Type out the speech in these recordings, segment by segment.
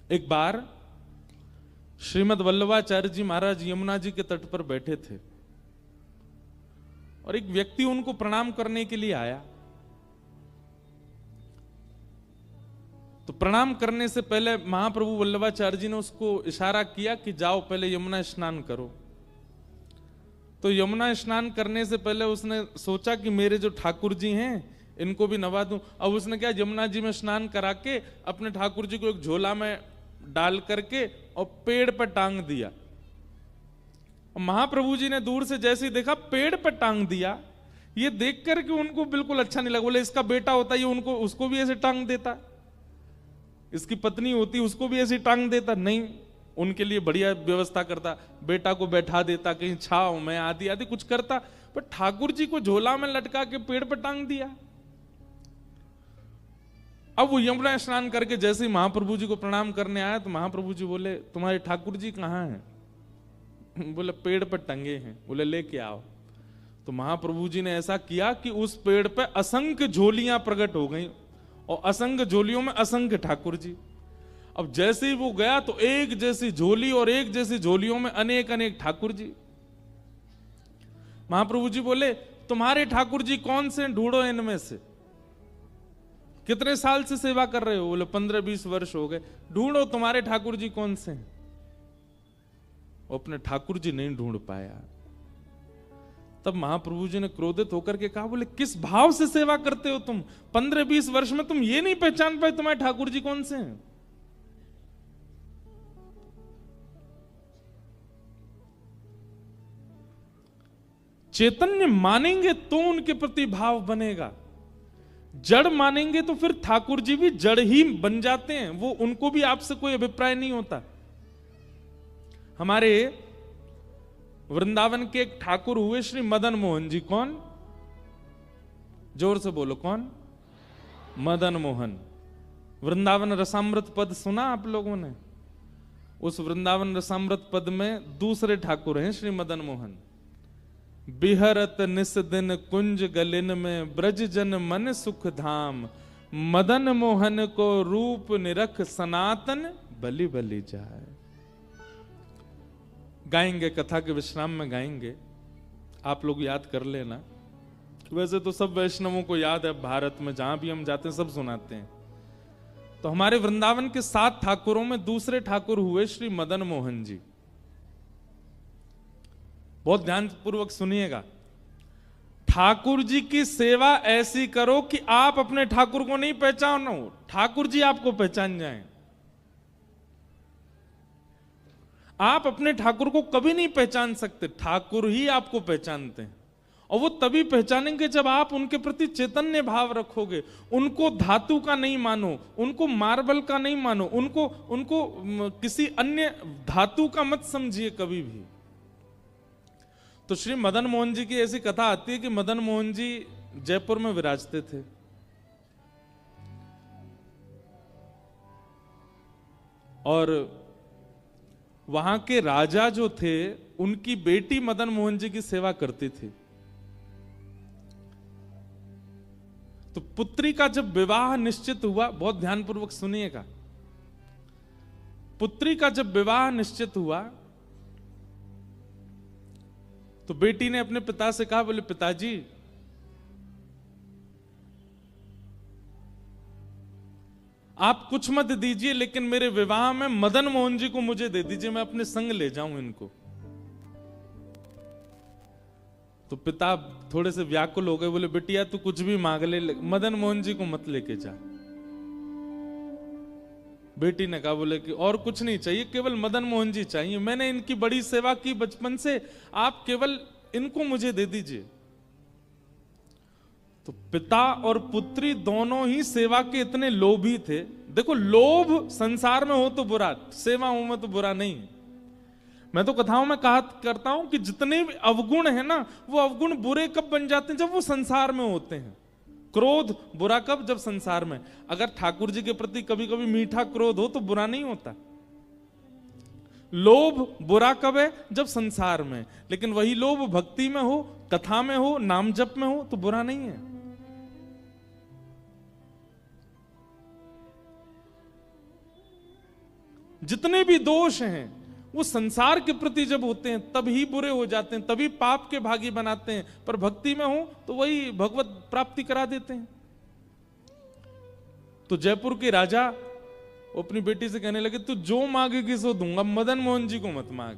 एक बार श्रीमद् वल्लभाचार्य जी महाराज यमुना जी के तट पर बैठे थे और एक व्यक्ति उनको प्रणाम करने के लिए आया। तो प्रणाम करने से पहले महाप्रभु वल्लभाचार्य जी ने उसको इशारा किया कि जाओ पहले यमुना स्नान करो। तो यमुना स्नान करने से पहले उसने सोचा कि मेरे जो ठाकुर जी हैं इनको भी नवा दूं। अब उसने क्या, यमुना जी में स्नान करा के अपने ठाकुर जी को एक झोला में डाल करके और पेड़ पर टांग दिया। महाप्रभु जी ने दूर से जैसे ही देखा पेड़ पर टांग दिया, ये देख करके उनको बिल्कुल अच्छा नहीं लगा। बोले इसका बेटा होता, ये उनको उसको भी ऐसे टांग देता, इसकी पत्नी होती उसको भी ऐसे टांग देता। नहीं, उनके लिए बढ़िया व्यवस्था करता, बेटा को बैठा देता कहीं छाव में, आदि आदि कुछ करता। पर ठाकुर जी को झोला में लटका के पेड़ पर टांग दिया। अब वो यमुना स्नान करके जैसे ही महाप्रभु जी को प्रणाम करने आया तो महाप्रभु जी बोले तुम्हारे ठाकुर जी कहाँ हैं? बोले पेड़ पर टंगे हैं। बोले लेके आओ। तो महाप्रभु जी ने ऐसा किया कि उस पेड़ पे असंख्य झोलियां प्रकट हो गई और असंख्य झोलियों में असंख्य ठाकुर जी। अब जैसे ही वो गया तो एक जैसी झोली और एक जैसी झोलियों में अनेक अनेक ठाकुर जी। महाप्रभु जी बोले तुम्हारे ठाकुर जी कौन से, ढूंढो इनमें से। कितने साल से सेवा कर रहे हो? बोले 15-20 वर्ष हो गए। ढूंढो तुम्हारे ठाकुर जी कौन से हैं। वो अपने ठाकुर जी नहीं ढूंढ पाया। तब महाप्रभु जी ने क्रोधित होकर के कहा, बोले किस भाव से सेवा करते हो तुम? 15-20 वर्ष में तुम ये नहीं पहचान पाए तुम्हारे ठाकुर जी कौन से हैं? चैतन्य मानेंगे तो उनके प्रति भाव बनेगा। जड़ मानेंगे तो फिर ठाकुर जी भी जड़ ही बन जाते हैं। वो उनको भी आपसे कोई अभिप्राय नहीं होता। हमारे वृंदावन के एक ठाकुर हुए श्री मदन मोहन जी। कौन? जोर से बोलो, कौन? मदन मोहन। वृंदावन रसामृत पद सुना आप लोगों ने? उस वृंदावन रसामृत पद में दूसरे ठाकुर हैं श्री मदन मोहन। बिहरत निस दिन कुंज गलिन में ब्रज जन मन सुख धाम, मदन मोहन को रूप निरख सनातन बलि बलि जाए। गाएंगे, कथा के विश्राम में गाएंगे, आप लोग याद कर लेना। वैसे तो सब वैष्णवों को याद है, भारत में जहां भी हम जाते हैं सब सुनाते हैं। तो हमारे वृंदावन के 7 ठाकुरों में दूसरे ठाकुर हुए श्री मदन मोहन जी। बहुत ध्यान पूर्वक सुनिएगा। ठाकुर जी की सेवा ऐसी करो कि आप अपने ठाकुर को नहीं पहचानो, ठाकुर जी आपको पहचान जाएं। आप अपने ठाकुर को कभी नहीं पहचान सकते, ठाकुर ही आपको पहचानते हैं। और वो तभी पहचानेंगे जब आप उनके प्रति चैतन्य भाव रखोगे। उनको धातु का नहीं मानो, उनको मार्बल का नहीं मानो, उनको किसी अन्य धातु का मत समझिए कभी भी। तो श्री मदन मोहन जी की ऐसी कथा आती है कि मदन मोहन जी जयपुर में विराजते थे और वहां के राजा जो थे उनकी बेटी मदन मोहन जी की सेवा करती थी। तो पुत्री का जब विवाह निश्चित हुआ, बहुत ध्यानपूर्वक सुनिएगा, पुत्री का जब विवाह निश्चित हुआ तो बेटी ने अपने पिता से कहा, बोले पिताजी आप कुछ मत दीजिए, लेकिन मेरे विवाह में मदन मोहन जी को मुझे दे दीजिए, मैं अपने संग ले जाऊं इनको। तो पिता थोड़े से व्याकुल हो गए, बोले बिटिया तू कुछ भी मांग ले, मदन मोहन जी को मत लेके जा। बेटी ने कहा, बोले कि और कुछ नहीं चाहिए, केवल मदन मोहन जी चाहिए, मैंने इनकी बड़ी सेवा की बचपन से, आप केवल इनको मुझे दे दीजिए। तो पिता और पुत्री दोनों ही सेवा के इतने लोभी थे। देखो, लोभ संसार में हो तो बुरा, सेवाओं में तो बुरा नहीं है। मैं तो कथाओं में कहा करता हूं कि जितने भी अवगुण है ना, वो अवगुण बुरे कब बन जाते हैं? जब वो संसार में होते हैं। क्रोध बुरा कब? जब संसार में। अगर ठाकुर जी के प्रति कभी कभी मीठा क्रोध हो तो बुरा नहीं होता। लोभ बुरा कब है? जब संसार में। लेकिन वही लोभ भक्ति में हो, कथा में हो, नाम जप में हो तो बुरा नहीं है। जितने भी दोष हैं वो संसार के प्रति जब होते हैं तभी बुरे हो जाते हैं, तभी पाप के भागी बनाते हैं, पर भक्ति में हो तो वही भगवत प्राप्ति करा देते हैं। तो जयपुर के राजा वो अपनी बेटी से कहने लगे, तू जो मांगेगी सो दूंगा, मदन मोहन जी को मत मांग।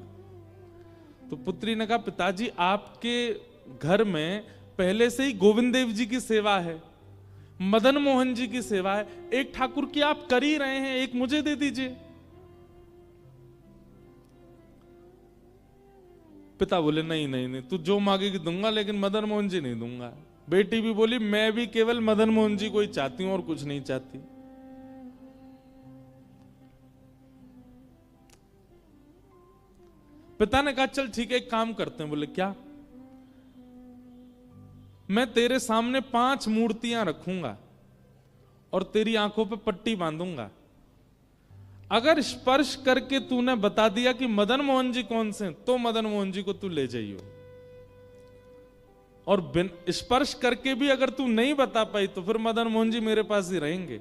तो पुत्री ने कहा, पिताजी आपके घर में पहले से ही गोविंद देव जी की सेवा है, मदन मोहन जी की सेवा है, एक ठाकुर की आप कर ही रहे हैं, एक मुझे दे दीजिए। पिता बोले, नहीं नहीं नहीं, तू जो मांगेगी दूंगा, लेकिन मदन मोहन जी नहीं दूंगा। बेटी भी बोली, मैं भी केवल मदन मोहन जी को ही चाहती हूं और कुछ नहीं चाहती। पिता ने कहा, चल ठीक है, एक काम करते हैं। बोले, क्या? मैं तेरे सामने 5 मूर्तियां रखूंगा और तेरी आंखों पे पट्टी बांधूंगा। अगर स्पर्श करके तूने बता दिया कि मदन मोहन जी कौन से, तो मदन मोहन जी को तू ले जाइयो, और स्पर्श करके भी अगर तू नहीं बता पाई तो फिर मदन मोहन जी मेरे पास ही रहेंगे।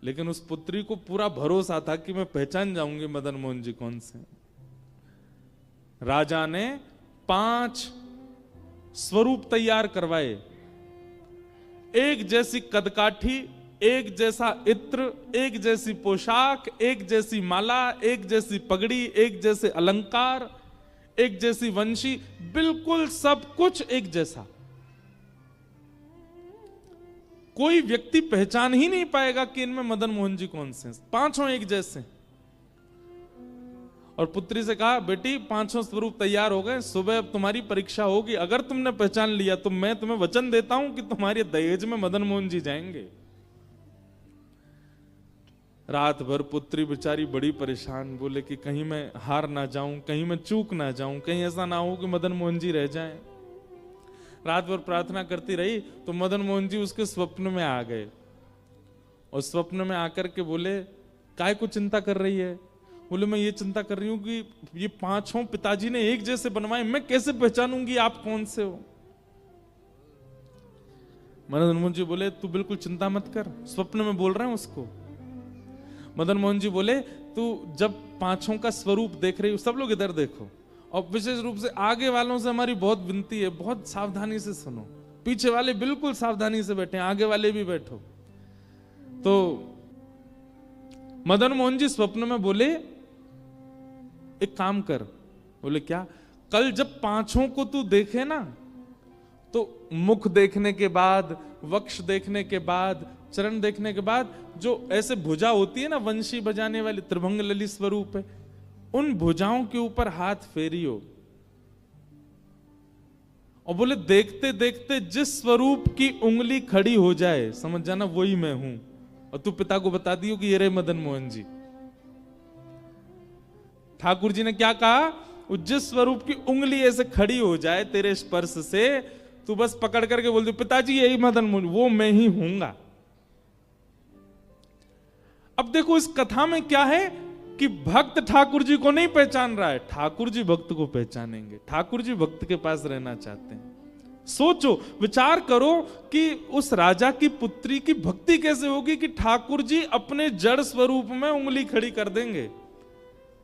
लेकिन उस पुत्री को पूरा भरोसा था कि मैं पहचान जाऊंगी मदन मोहन जी कौन से। राजा ने 5 स्वरूप तैयार करवाए, एक जैसी कदकाठी, एक जैसा इत्र, एक जैसी पोशाक, एक जैसी माला, एक जैसी पगड़ी, एक जैसे अलंकार, एक जैसी वंशी, बिल्कुल सब कुछ एक जैसा। कोई व्यक्ति पहचान ही नहीं पाएगा कि इनमें मदन मोहन जी कौन से हैं, 5 एक जैसे। और पुत्री से कहा, बेटी 5 स्वरूप तैयार हो गए, सुबह अब तुम्हारी परीक्षा होगी, अगर तुमने पहचान लिया तो मैं तुम्हें वचन देता हूं कि तुम्हारे दहेज में मदन मोहन जी जाएंगे। रात भर पुत्री बेचारी बड़ी परेशान, बोले कि कहीं मैं हार ना जाऊं, कहीं मैं चूक ना जाऊं, कहीं ऐसा ना हो कि मदन मोहन जी रह जाएं। रात भर प्रार्थना करती रही तो मदन मोहन जी उसके स्वप्न में आ गए, और स्वप्न में आकर के बोले, काय को चिंता कर रही है? बोले, मैं ये चिंता कर रही हूं कि ये 5 पिताजी ने एक जैसे बनवाए, मैं कैसे पहचानूंगी आप कौन से हो? मदन मोहन जी बोले, तू बिल्कुल चिंता मत कर, स्वप्न में बोल रहे हैं उसको। मदन मोहन जी बोले, तू जब 5 का स्वरूप देख रही हो, सब लोग इधर देखो, और विशेष रूप से आगे वालों से हमारी बहुत विनती है, बहुत सावधानी से सुनो, पीछे वाले बिल्कुल सावधानी से बैठे, आगे वाले भी बैठो। तो मदन मोहन जी स्वप्न में बोले, एक काम कर। बोले, क्या? कल जब 5 को तू देखे ना, तो मुख देखने के बाद, वक्ष देखने के बाद, चरण देखने के बाद, जो ऐसे भुजा होती है ना वंशी बजाने वाली, त्रिभंग ललित स्वरूप है, उन भुजाओं के ऊपर हाथ फेरियो, और बोले, देखते देखते जिस स्वरूप की उंगली खड़ी हो जाए समझ जाना वही मैं हूं, और तू पिता को बता दियो कि ये रहे मदन मोहन जी। ठाकुर जी ने क्या कहा? जिस स्वरूप की उंगली ऐसे खड़ी हो जाए तेरे स्पर्श से, तू बस पकड़ करके बोल दो, पिताजी यही मदन मोहन, वो मैं ही हूंगा। अब देखो इस कथा में क्या है कि भक्त ठाकुर जी को नहीं पहचान रहा है, ठाकुर जी भक्त को पहचानेंगे, ठाकुर जी भक्त के पास रहना चाहते हैं। सोचो, विचार करो कि उस राजा की पुत्री की भक्ति कैसे होगी कि ठाकुर जी अपने जड़ स्वरूप में उंगली खड़ी कर देंगे।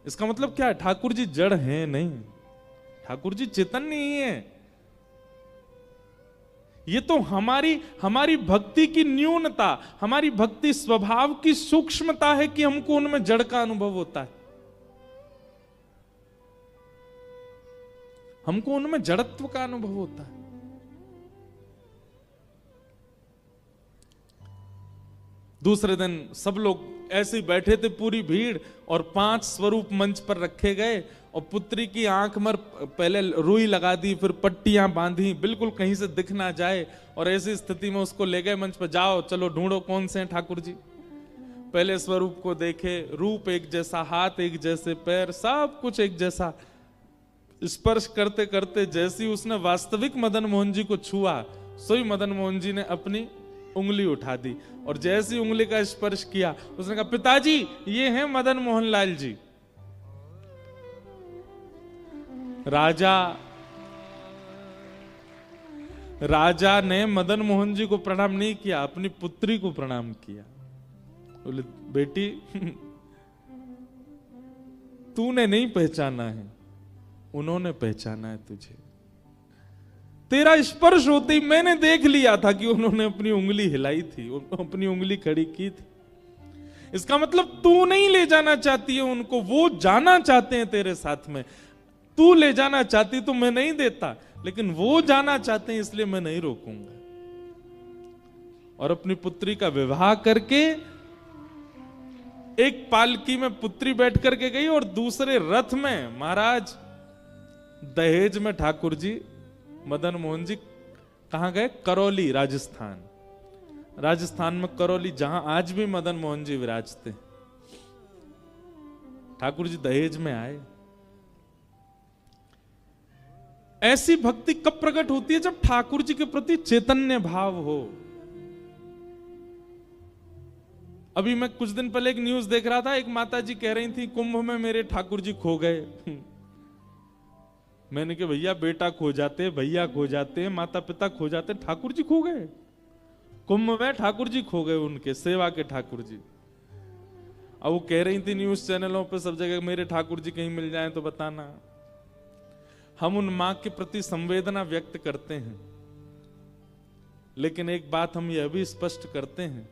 इसका मतलब क्या है? ठाकुर जी जड़ हैं नहीं, ठाकुर जी चेतन नहीं है। ये तो हमारी भक्ति की न्यूनता, हमारी भक्ति स्वभाव की सूक्ष्मता है कि हमको उनमें जड़ का अनुभव होता है, हमको उनमें जड़त्व का अनुभव होता है। दूसरे दिन सब लोग ऐसे ही बैठे थे, पूरी भीड़, और 5 स्वरूप मंच पर रखे गए, और पुत्री की आंख में पहले रुई लगा दी, फिर पट्टियां बांधी, बिल्कुल कहीं से दिख ना जाए, और ऐसी स्थिति में उसको ले गए मंच पर, जाओ चलो ढूंढो कौन से हैं ठाकुर जी। पहले स्वरूप को देखे, रूप एक जैसा, हाथ एक जैसे, पैर सब कुछ एक जैसा। स्पर्श करते करते जैसी उसने वास्तविक मदन मोहन जी को छुआ, सोई मदन मोहन जी ने अपनी उंगली उठा दी, और जैसी उंगली का स्पर्श किया उसने कहा, पिताजी ये हैं मदन मोहन लाल जी। राजा ने मदन मोहन जी को प्रणाम नहीं किया, अपनी पुत्री को प्रणाम किया। बोले बेटी तूने नहीं पहचाना है, उन्होंने पहचाना है तुझे। तेरा स्पर्श होते ही मैंने देख लिया था कि उन्होंने अपनी उंगली हिलाई थी, अपनी उंगली खड़ी की थी। इसका मतलब तू नहीं ले जाना चाहती है उनको, वो जाना चाहते हैं तेरे साथ में। तू ले जाना चाहती तो मैं नहीं देता, लेकिन वो जाना चाहते हैं इसलिए मैं नहीं रोकूंगा। और अपनी पुत्री का विवाह करके एक पालकी में पुत्री बैठ करके गई और दूसरे रथ में महाराज दहेज में ठाकुर जी मदन मोहन जी कहां गए? करौली, राजस्थान। राजस्थान में करौली, जहां आज भी मदन मोहन जी विराजते। ठाकुर जी दहेज में आए। ऐसी भक्ति कब प्रकट होती है? जब ठाकुर जी के प्रति चैतन्य भाव हो। अभी मैं कुछ दिन पहले एक न्यूज देख रहा था, एक माता जी कह रही थी कुंभ में मेरे ठाकुर जी खो गए। मैंने कहा भैया बेटा खो जाते, भैया खो जाते, माता पिता खो जाते, ठाकुर जी खो गए कुंभ में? ठाकुर जी खो गए, उनके सेवा के ठाकुर जी। अब वो कह रही थी न्यूज चैनलों पे सब जगह मेरे ठाकुर जी कहीं मिल जाएं तो बताना। हम उन मां के प्रति संवेदना व्यक्त करते हैं, लेकिन एक बात हम यह भी स्पष्ट करते हैं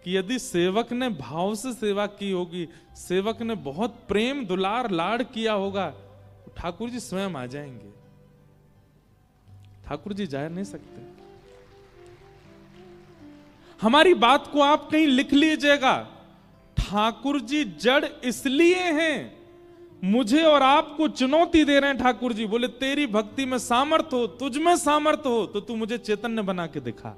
कि यदि सेवक ने भाव से सेवा की होगी, सेवक ने बहुत प्रेम दुलार लाड़ किया होगा, तो ठाकुर जी स्वयं आ जाएंगे। ठाकुर जी जा नहीं सकते। हमारी बात को आप कहीं लिख लीजिएगा। ठाकुर जी जड़ इसलिए हैं, मुझे और आपको चुनौती दे रहे हैं। ठाकुर जी बोले तेरी भक्ति में सामर्थ्य हो, तुझ में सामर्थ्य हो तो तू मुझे चैतन्य बना के दिखा।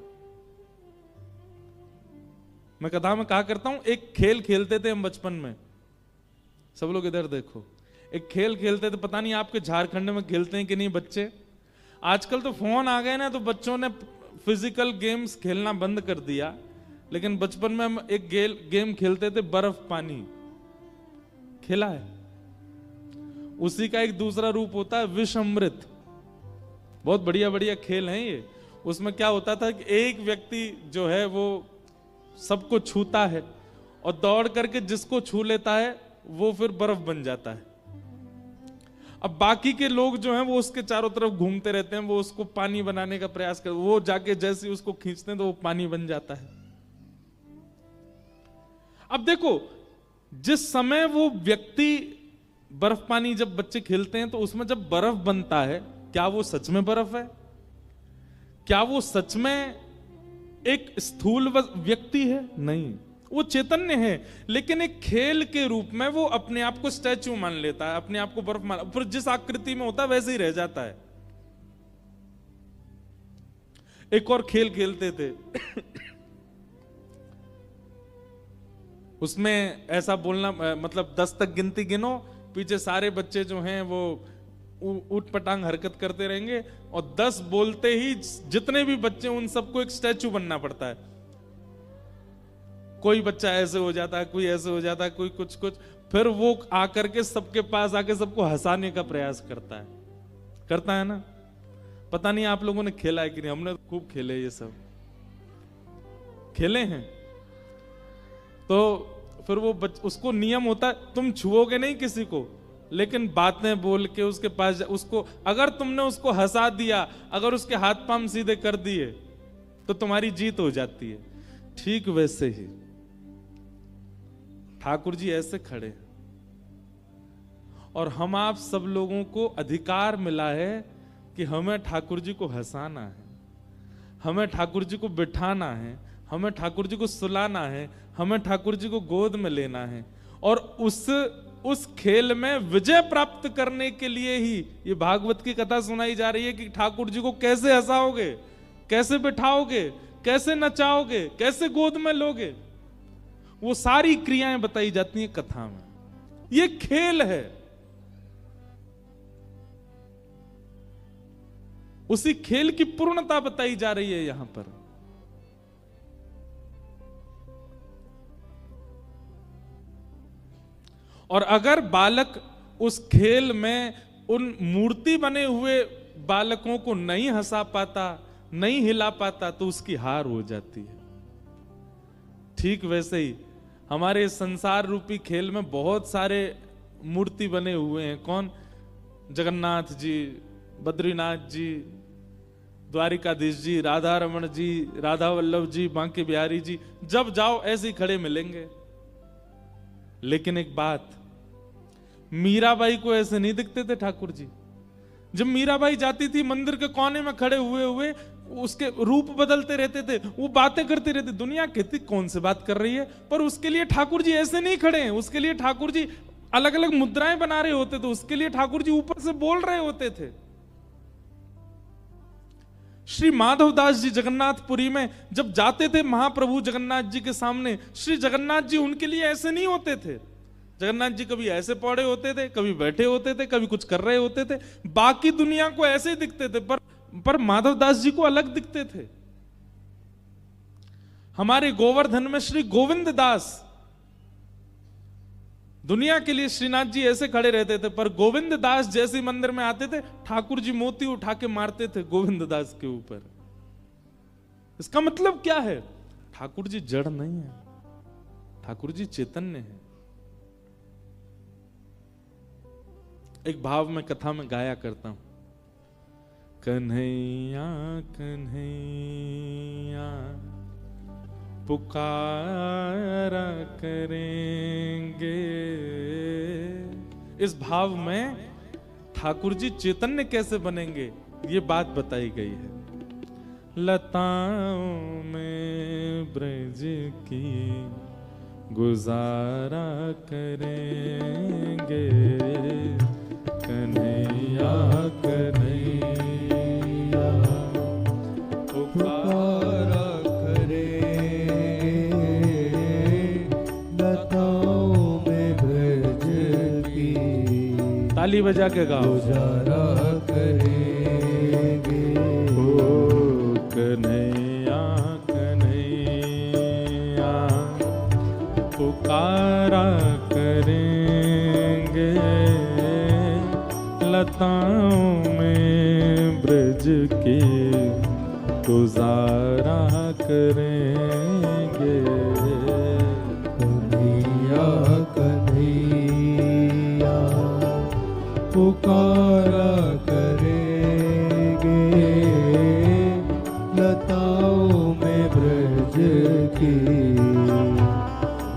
मैं कथा में कहा करता हूं, एक खेल खेलते थे हम बचपन में। सब लोग इधर देखो, एक खेल खेलते थे, पता नहीं आपके झारखंड में खेलते हैं कि नहीं बच्चे। आजकल तो फोन आ गए ना, तो बच्चों ने फिजिकल गेम्स खेलना बंद कर दिया। लेकिन बचपन में हम एक गेम खेलते थे, बर्फ पानी। खेला है? उसी का एक दूसरा रूप होता है विष अमृत। बहुत बढ़िया बढ़िया खेल हैं ये। उसमें क्या होता था कि एक व्यक्ति जो है वो सबको छूता है और दौड़ करके जिसको छू लेता है वो फिर बर्फ बन जाता है। अब बाकी के लोग जो हैं वो उसके चारों तरफ घूमते रहते हैं, वो उसको पानी बनाने का प्रयास कर, वो जाके जैसे उसको खींचते हैं तो वो पानी बन जाता है। अब देखो, जिस समय वो व्यक्ति बर्फ पानी जब बच्चे खेलते हैं तो उसमें जब बर्फ बनता है, क्या वो सच में बर्फ है? क्या वो सच में एक स्थूल व्यक्ति है? नहीं, वो चैतन्य है, लेकिन एक खेल के रूप में वो अपने आप को स्टैच्यू मान लेता है, अपने आप को बर्फ मान, फिर जिस आकृति में होता है वैसे ही रह जाता है। एक और खेल खेलते थे उसमें ऐसा बोलना, मतलब 10 तक गिनती गिनो, पीछे सारे बच्चे जो हैं वो ऊट पटांग हरकत करते रहेंगे और 10 बोलते ही जितने भी बच्चे उन सबको एक स्टैचू बनना पड़ता है। कोई बच्चा ऐसे हो जाता है, कोई ऐसे हो जाता है, कोई कुछ कुछ, फिर वो आकर के सबके पास आके सबको हंसाने का प्रयास करता है ना। पता नहीं आप लोगों ने खेला है कि नहीं, हमने खूब खेले, ये सब खेले हैं। तो फिर वो उसको नियम होता है, तुम छुओगे नहीं किसी को, लेकिन बातें बोल के उसके पास उसको, अगर तुमने उसको हंसा दिया, अगर उसके हाथ पांव सीधे कर दिए तो तुम्हारी जीत हो जाती है। ठीक वैसे ही ठाकुर जी ऐसे खड़े और हम आप सब लोगों को अधिकार मिला है कि हमें ठाकुर जी को हंसाना है, हमें ठाकुर जी को बिठाना है, हमें ठाकुर जी को सुलाना है, हमें ठाकुर जी को गोद में लेना है। और उस खेल में विजय प्राप्त करने के लिए ही ये भागवत की कथा सुनाई जा रही है कि ठाकुर जी को कैसे हंसाओगे, कैसे बिठाओगे, कैसे नचाओगे, कैसे गोद में लोगे, वो सारी क्रियाएं बताई जाती हैं कथा में। ये खेल है। उसी खेल की पूर्णता बताई जा रही है यहां पर। और अगर बालक उस खेल में उन मूर्ति बने हुए बालकों को नहीं हंसा पाता, नहीं हिला पाता, तो उसकी हार हो जाती है। ठीक वैसे ही हमारे संसार रूपी खेल में बहुत सारे मूर्ति बने हुए हैं। कौन? जगन्नाथ जी, बद्रीनाथ जी, द्वारिकाधीश जी, राधा रमण जी, राधा वल्लभ जी, बांके बिहारी जी। जब जाओ ऐसे ही खड़े मिलेंगे। लेकिन एक बात, मीराबाई को ऐसे नहीं दिखते थे ठाकुर जी। जब मीराबाई जाती थी मंदिर के कोने में खड़े हुए हुए, उसके रूप बदलते रहते थे, वो बातें करते रहते। दुनिया कहती कौन से बात कर रही है, पर उसके लिए ठाकुर जी ऐसे नहीं खड़े हैं। उसके लिए ठाकुर जी अलग अलग मुद्राएं बना रहे होते थे। उसके लिए ठाकुर जी ऊपर से बोल रहे होते थे। श्री माधवदास जी जगन्नाथपुरी में जब जाते थे महाप्रभु जगन्नाथ जी के सामने, श्री जगन्नाथ जी उनके लिए ऐसे नहीं होते थे। जगन्नाथ जी कभी ऐसे पौड़े होते थे, कभी बैठे होते थे, कभी कुछ कर रहे होते थे। बाकी दुनिया को ऐसे ही दिखते थे, पर माधवदास जी को अलग दिखते थे। हमारे गोवर्धन में श्री गोविंद दास, दुनिया के लिए श्रीनाथ जी ऐसे खड़े रहते थे, पर गोविंद दास जैसे मंदिर में आते थे, ठाकुर जी मोती उठा के मारते थे गोविंद दास के ऊपर। इसका मतलब क्या है? ठाकुर जी जड़ नहीं है, ठाकुर जी चैतन्य है। एक भाव में कथा में गाया करता हूं, कन्हैया कन्हैया पुकारा करेंगे। इस भाव में ठाकुर जी चैतन्य कैसे बनेंगे, ये बात बताई गई है। लताओं में ब्रज की गुजारा करेंगे, कन्हैया कन्हैया पुकारा ताली बजा के गाओ। गुजारा करेंगे ओ कन्हैया कन्हैया पुकारा करेंगे, लताओं में ब्रज की गुजारा करेंगे, कन्हैया कन्हैया पुकारा करेंगे, लताओं में ब्रज की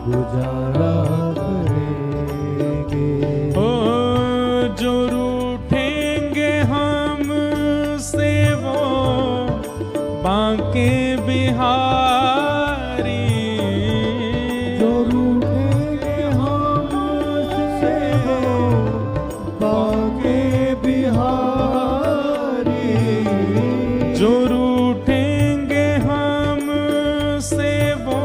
गुजारा करेंगे। ओ जो रूठेंगे हम से वो बांके बिहारी, जो रूठेंगे हम से वो बांके बिहारी, जो रूठेंगे हम से वो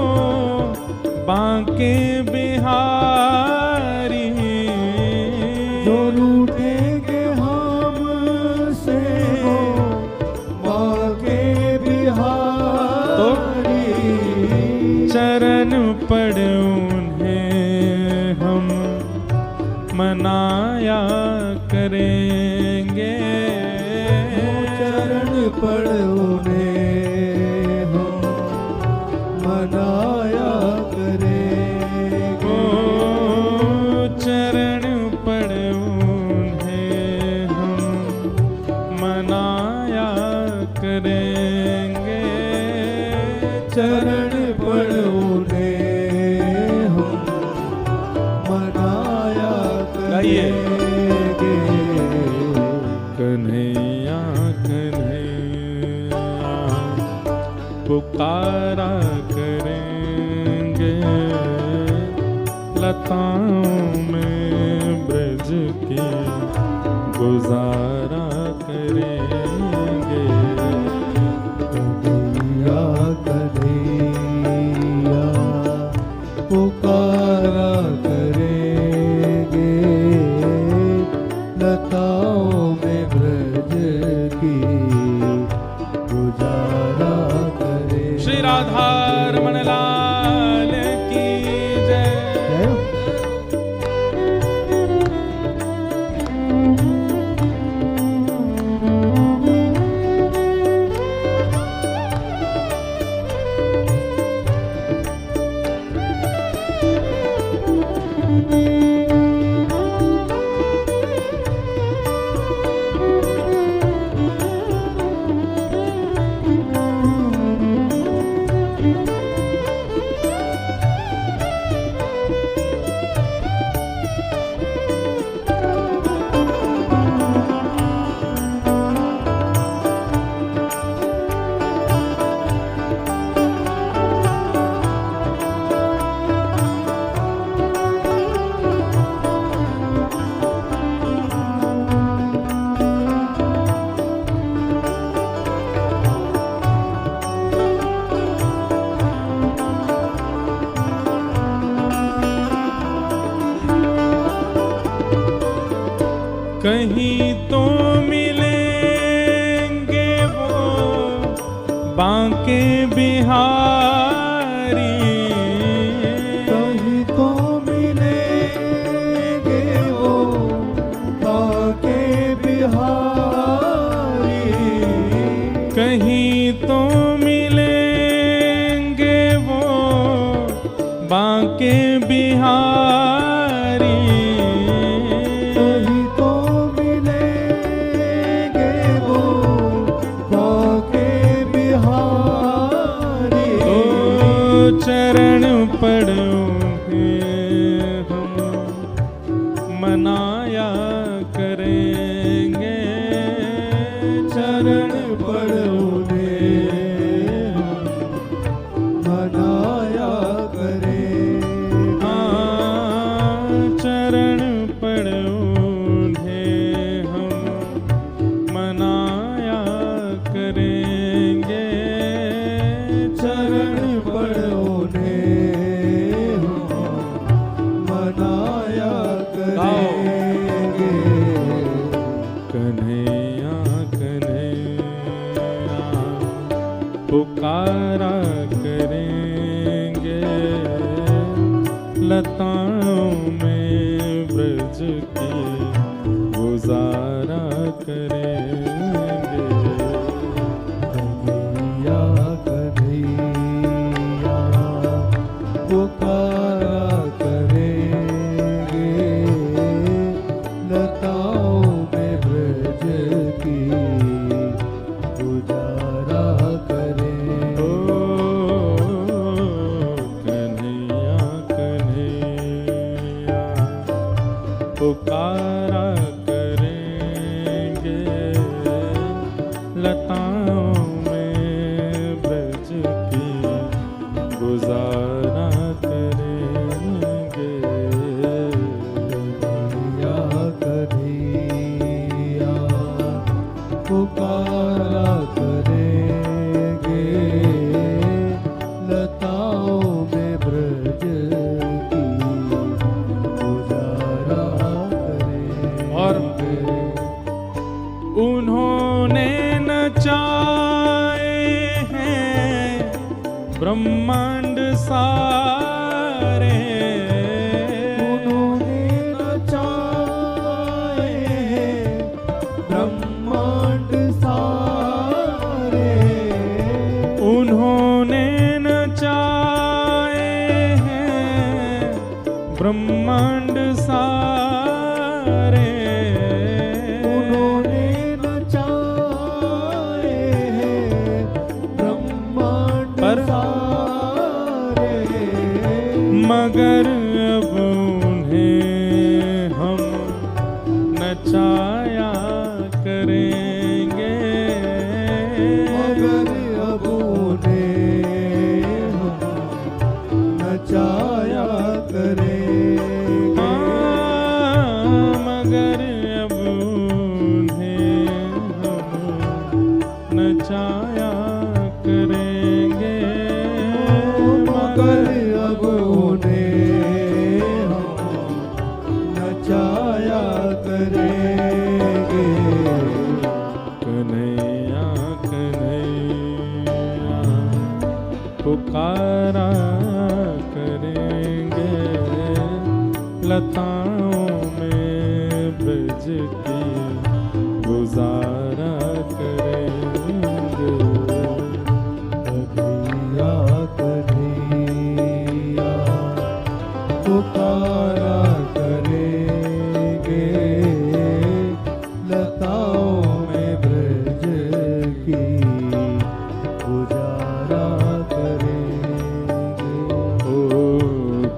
बांके बिहारी, जो रूठेंगे हम से वो बांके बिहारी, चरण पड़ उन्हें हम मनाया करेंगे, चरण पड़ उन्हें हम मनाया करेंगे, चरण पड़ उन्हें हम मनाया करेंगे, चरण पड़ उन्हें हम मनाया करेंगे, कन्हैया कन्हैया पुकारा करेंगे, लताओं में ब्रज की गुजारा करेंगे, कन्हैया कन्हैया पुकारा करेंगे, लताओं में ब्रज की गुजारा करेंगे। श्री राधा रमण लाल की जय। कहीं तो मिलेंगे वो बांके बिहारी, कहीं तो मिलेंगे वो बांके बिहारी, कहीं तो मिलेंगे वो बांके बिहारी, कहीं तो मिलेंगे वो बांके बिहारी। तो चरण पड़ोगे हम मनाया करेंगे, चरण पड़ोगे हम मनाया करेंगे। हाँ, चरण पड़ोगे हम मनाया करेंगे, चरण पड़ोगे हम मनाया करेंगे। कन्हैया कन्हैया पुकारा करेंगे, लताओं में ब्रज की गुजारा करेंगे। कन्हैया कन्हैया पुकारा करेंगे, लताओं में ब्रज की गुजारा करेंगे। ओ कन्हैया कन्हैया पुकारा करेंगे, लताओं में ब्रज की गुजारा करेंगे। कन्हैया कन्हैया पुकारा करेंगे, लताओं में ब्रज की गुजारा करेंगे। और उन्होंने नचाए हैं ब्रह्मांड सारे, उन्होंने नचाए हैं ब्रह्मांड सारे, उन्होंने नचाए हैं ब्रह्मांड सारे, उन्होंने नचाए हैं ब्रह्मांड पर सारे, मगर अब उन्हें हम नचाया करेंगे, मगर अब उन्हें हम नचाया करेंगे। हाँ, मगर अब उन्हें हम नचाया करेंगे, मगर अब उन्हें हम नचाया करेंगे। कन्हैया कन्हैया पुकारा करेंगे, लताओं में ब्रज की गुजारा करेंगे। कन्हैया कन्हैया पुकारा गुजारा करेंगे लताओं में ब्रज की गुजारा करेंगे। ओ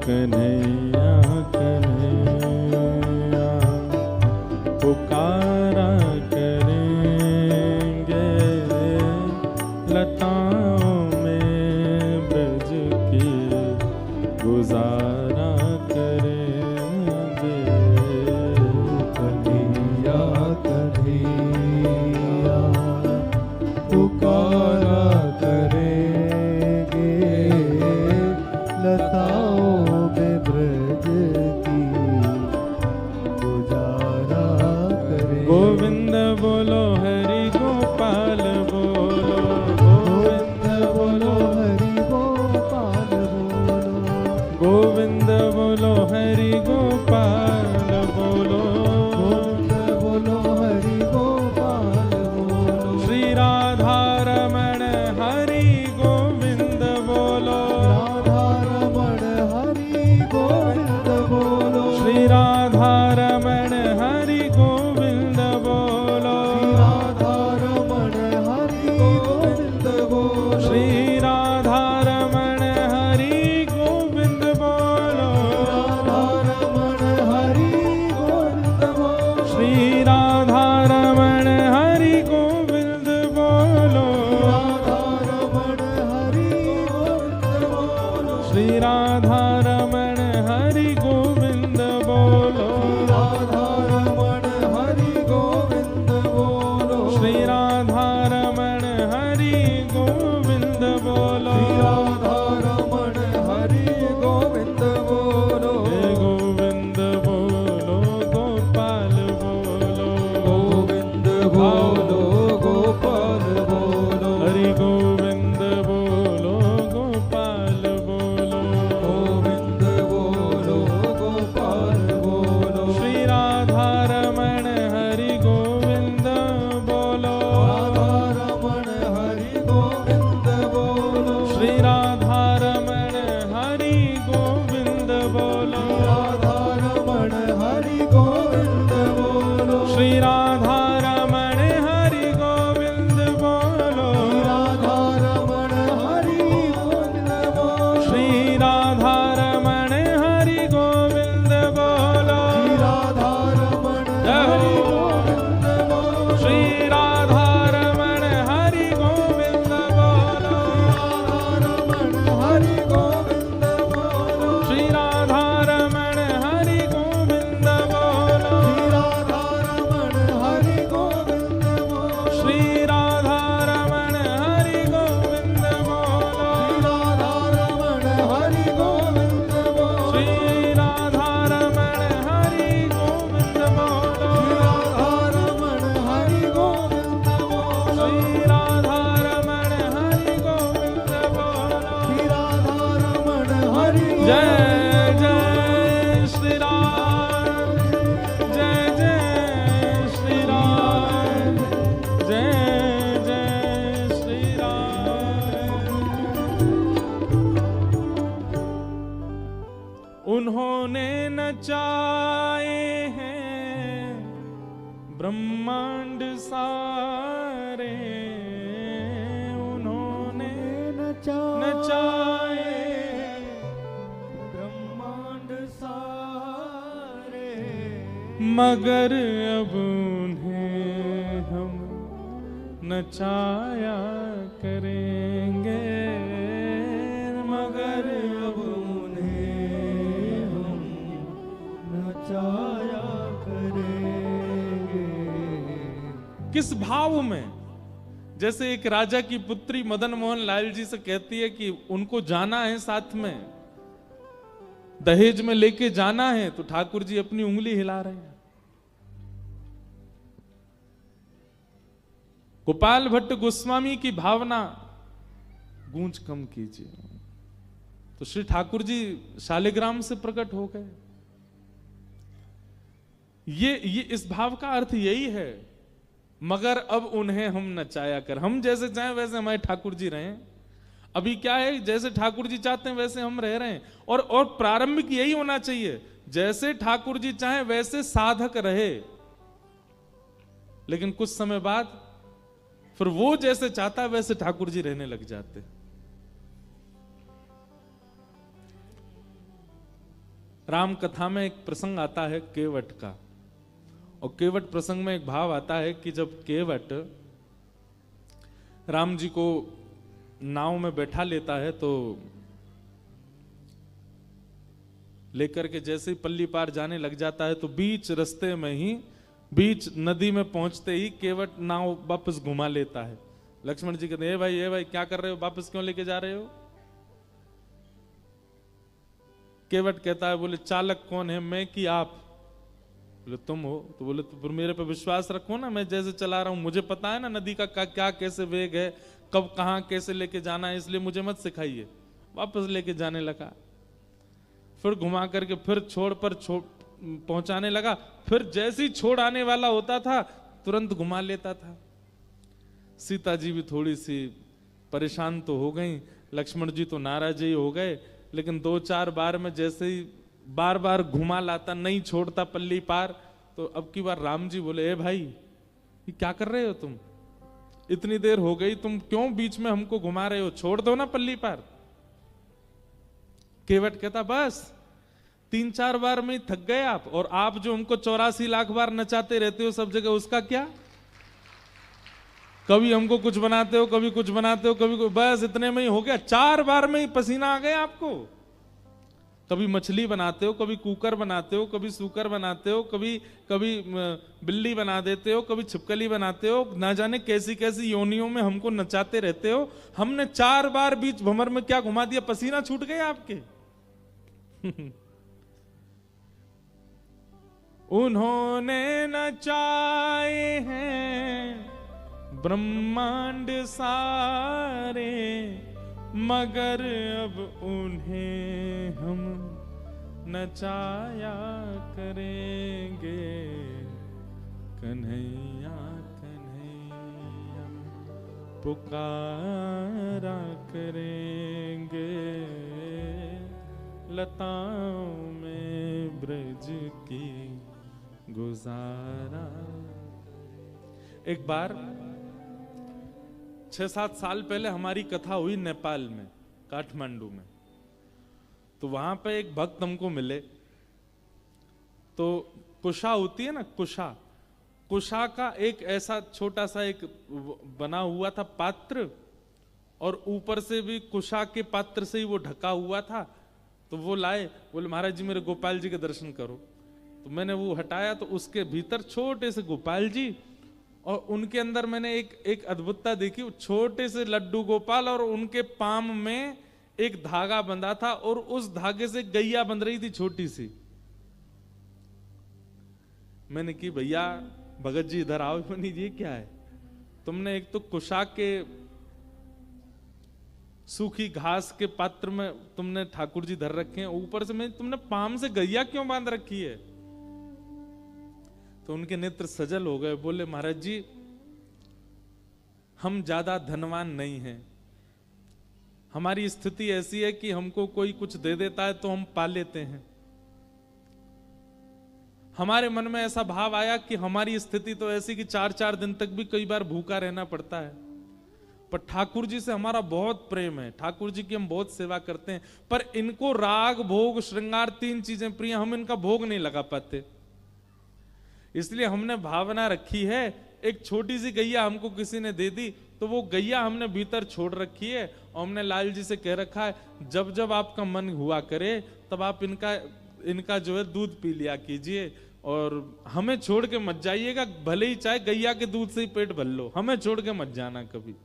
कन्हैया कन्हैया पुकारा करेंगे लताओं में ब्रज की गुजारा करेंगे। कन्हैया कन्हैया पुकारा करेंगे लताओं में ब्रज की गुजारा करेंगे। गोविंद बोलो हरि गोपाल बोलो, गोविंद बोलो हरि गोपाल बोलो, गोविंद बोलो हरि गोपाल बोलो, गोविंद बोलो हरि गोपाल बोलो। श्री राधा रमण हरि गोविंद बोलो, राधा रमण हरि गोविंद बोलो, श्री राधा रमण हरि गोविंद बोलो, राधा रमण हरि गोविंद बोलो, श्री राधा रमण हरि गोविंद बोलो, राधा रमण हरि गोविंद बोलो, श्री राधा रमण हरि गोविंद बोलो, राधा रमण हरि गोविंद बोलो, श्री राधा रमण हरि गोविंद बोलो, राधा रमण हरि गोविंद बोलो, श्री राधा रमण हरि गोविंद बोलो, राधा रमण हरि गोविंद बोलो। हे गोविंद बोलो गोपाल बोलो, गोविंद बोलो गोपाल बोलो, हरि गोविंद बोलो गोपाल बोलो, गोविंद बोलो गोपाल बोलो, श्री राधा रमण हरि गोविंद बोलो, राधा रमण हरि गोविंद बोलो, श्री राधा रमण हरि गोविंद बोलो, राधा रमण हरि गोविंद बोलो, श्री राधा रमण हरि गोविंद बोलो, राधा रमण हरि गोविंद बोलो, श्री राधा रमण हरि गोविंद बोलो, राधा रमण हरि गोविंद बोलो, श्री राधा रमण हरि गोविंद बोलो, राधा रमण हरि गोविंद बोलो, श्री राधा रमण हरि गोविंद बोलो, राधा रमण हरि गोविंद बोलो, श्री राधा रमण हरि गोविंद बोलो, राधा रमण हरि गोविंद बोलो, श्री राधा रमण हरि गोविंद बोलो, राधा रमण हरि जय जय श्री राम, जय जय श्री राम, जय जय श्री राम। उन्होंने नचाए हैं ब्रह्मांड सारे, उन्होंने नचाए ब्रह्मांड सारे, मगर अब उन्हें हम नचाया करेंगे, मगर अब उन्हें हम नचाया करेंगे। किस भाव में? जैसे एक राजा की पुत्री मदन मोहन लाल जी से कहती है कि उनको जाना है साथ में, दहेज में लेके जाना है, तो ठाकुर जी अपनी उंगली हिला रहे हैं। गोपाल भट्ट गोस्वामी की भावना गूंज कम कीजिए, तो श्री ठाकुर जी शालिग्राम से प्रकट हो गए। ये इस भाव का अर्थ यही है, मगर अब उन्हें हम नचाया कर, हम जैसे चाहें वैसे हमारे ठाकुर जी रहे, अभी क्या है, जैसे ठाकुर जी चाहते हैं वैसे हम रह रहे हैं, और प्रारंभिक यही होना चाहिए, जैसे ठाकुर जी चाहें वैसे साधक रहे। लेकिन कुछ समय बाद फिर वो जैसे चाहता है वैसे ठाकुर जी रहने लग जाते। राम कथा में एक प्रसंग आता है केवट का, और केवट प्रसंग में एक भाव आता है कि जब केवट राम जी को नाव में बैठा लेता है तो लेकर के जैसे ही पल्ली पार जाने लग जाता है, तो बीच रास्ते में ही, बीच नदी में पहुंचते ही केवट नाव वापस घुमा लेता है। लक्ष्मण जी कहते हैं, ए भाई क्या कर रहे हो, वापस क्यों लेके जा रहे हो? केवट कहता है, बोले चालक कौन है, मैं कि आप? बोले तुम हो। तो बोले तो फिर मेरे पे विश्वास रखो ना, मैं जैसे चला रहा हूं, मुझे पता है ना नदी का क्या कैसे वेग है, कब कहां कैसे लेके जाना है, इसलिए मुझे मत सिखाइए। वापस लेके जाने लगा, फिर घुमा करके फिर छोड़ पहुंचाने लगा, फिर जैसे ही छोड़ आने वाला होता था तुरंत घुमा लेता था। सीता जी भी थोड़ी सी परेशान तो हो गई, लक्ष्मण जी तो नाराज ही हो गए, लेकिन 2-4 बार में जैसे ही बार बार घुमा लाता, नहीं छोड़ता पल्ली पार, तो अब की बार राम जी बोले, ए भाई ये क्या कर रहे हो तुम, इतनी देर हो गई, तुम क्यों बीच में हमको घुमा रहे हो, छोड़ दो ना पल्ली पार। केवट कहता, बस 3-4 बार में थक गए आप, और आप जो हमको 84 लाख बार नचाते रहते हो सब जगह, उसका क्या? कभी हमको कुछ बनाते हो, कभी कुछ बनाते हो, कभी बस इतने में ही हो गया, 4 बार में ही पसीना आ गया आपको। कभी मछली बनाते हो, कभी कुकर बनाते हो, कभी सूकर बनाते हो, कभी बिल्ली बना देते हो, कभी छिपकली बनाते हो, ना जाने कैसी कैसी योनियों में हमको नचाते रहते हो। हमने 4 बार बीच भंवर में क्या घुमा दिया, पसीना छूट गए आपके। उन्होंने नचाए हैं ब्रह्मांड सारे, मगर अब उन्हें हम नचाया करेंगे, कन्हैया कन्हैया पुकारा करेंगे, लताओं में ब्रज की गुजारा। एक बार 6-7 साल पहले हमारी कथा हुई नेपाल में, काठमांडू में। तो वहां पे एक भक्त हमको मिले, तो कुशा होती है ना, कुशा का एक ऐसा छोटा सा एक बना हुआ था पात्र, और ऊपर से भी कुशा के पात्र से ही वो ढका हुआ था। तो वो लाए, बोले महाराज जी मेरे गोपाल जी के दर्शन करो। तो मैंने वो हटाया, तो उसके भीतर छोटे से गोपाल जी, और उनके अंदर मैंने एक अद्भुतता देखी, छोटे से लड्डू गोपाल, और उनके पाम में एक धागा बंधा था, और उस धागे से गैया बंध रही थी छोटी सी। मैंने की भैया भगत जी इधर आओ, बनी ये क्या है, तुमने एक तो कुशा के सूखी घास के पात्र में तुमने ठाकुर जी धर रखे हैं, ऊपर से मैं तुमने पाम से गैया क्यों बांध रखी है? तो उनके नेत्र सजल हो गए, बोले महाराज जी हम ज्यादा धनवान नहीं हैं, हमारी स्थिति ऐसी है कि हमको कोई कुछ दे देता है तो हम पा लेते हैं। हमारे मन में ऐसा भाव आया कि हमारी स्थिति तो ऐसी कि 4-4 दिन तक भी कई बार भूखा रहना पड़ता है, पर ठाकुर जी से हमारा बहुत प्रेम है, ठाकुर जी की हम बहुत सेवा करते हैं, पर इनको राग भोग श्रृंगार 3 चीजें प्रिय, हम इनका भोग नहीं लगा पाते। इसलिए हमने भावना रखी है, एक छोटी सी गैया हमको किसी ने दे दी, तो वो गैया हमने भीतर छोड़ रखी है, और हमने लाल जी से कह रखा है जब जब आपका मन हुआ करे तब आप इनका जो है दूध पी लिया कीजिए, और हमें छोड़ के मत जाइएगा, भले ही चाहे गैया के दूध से ही पेट भर लो, हमें छोड़ के मत जाना कभी।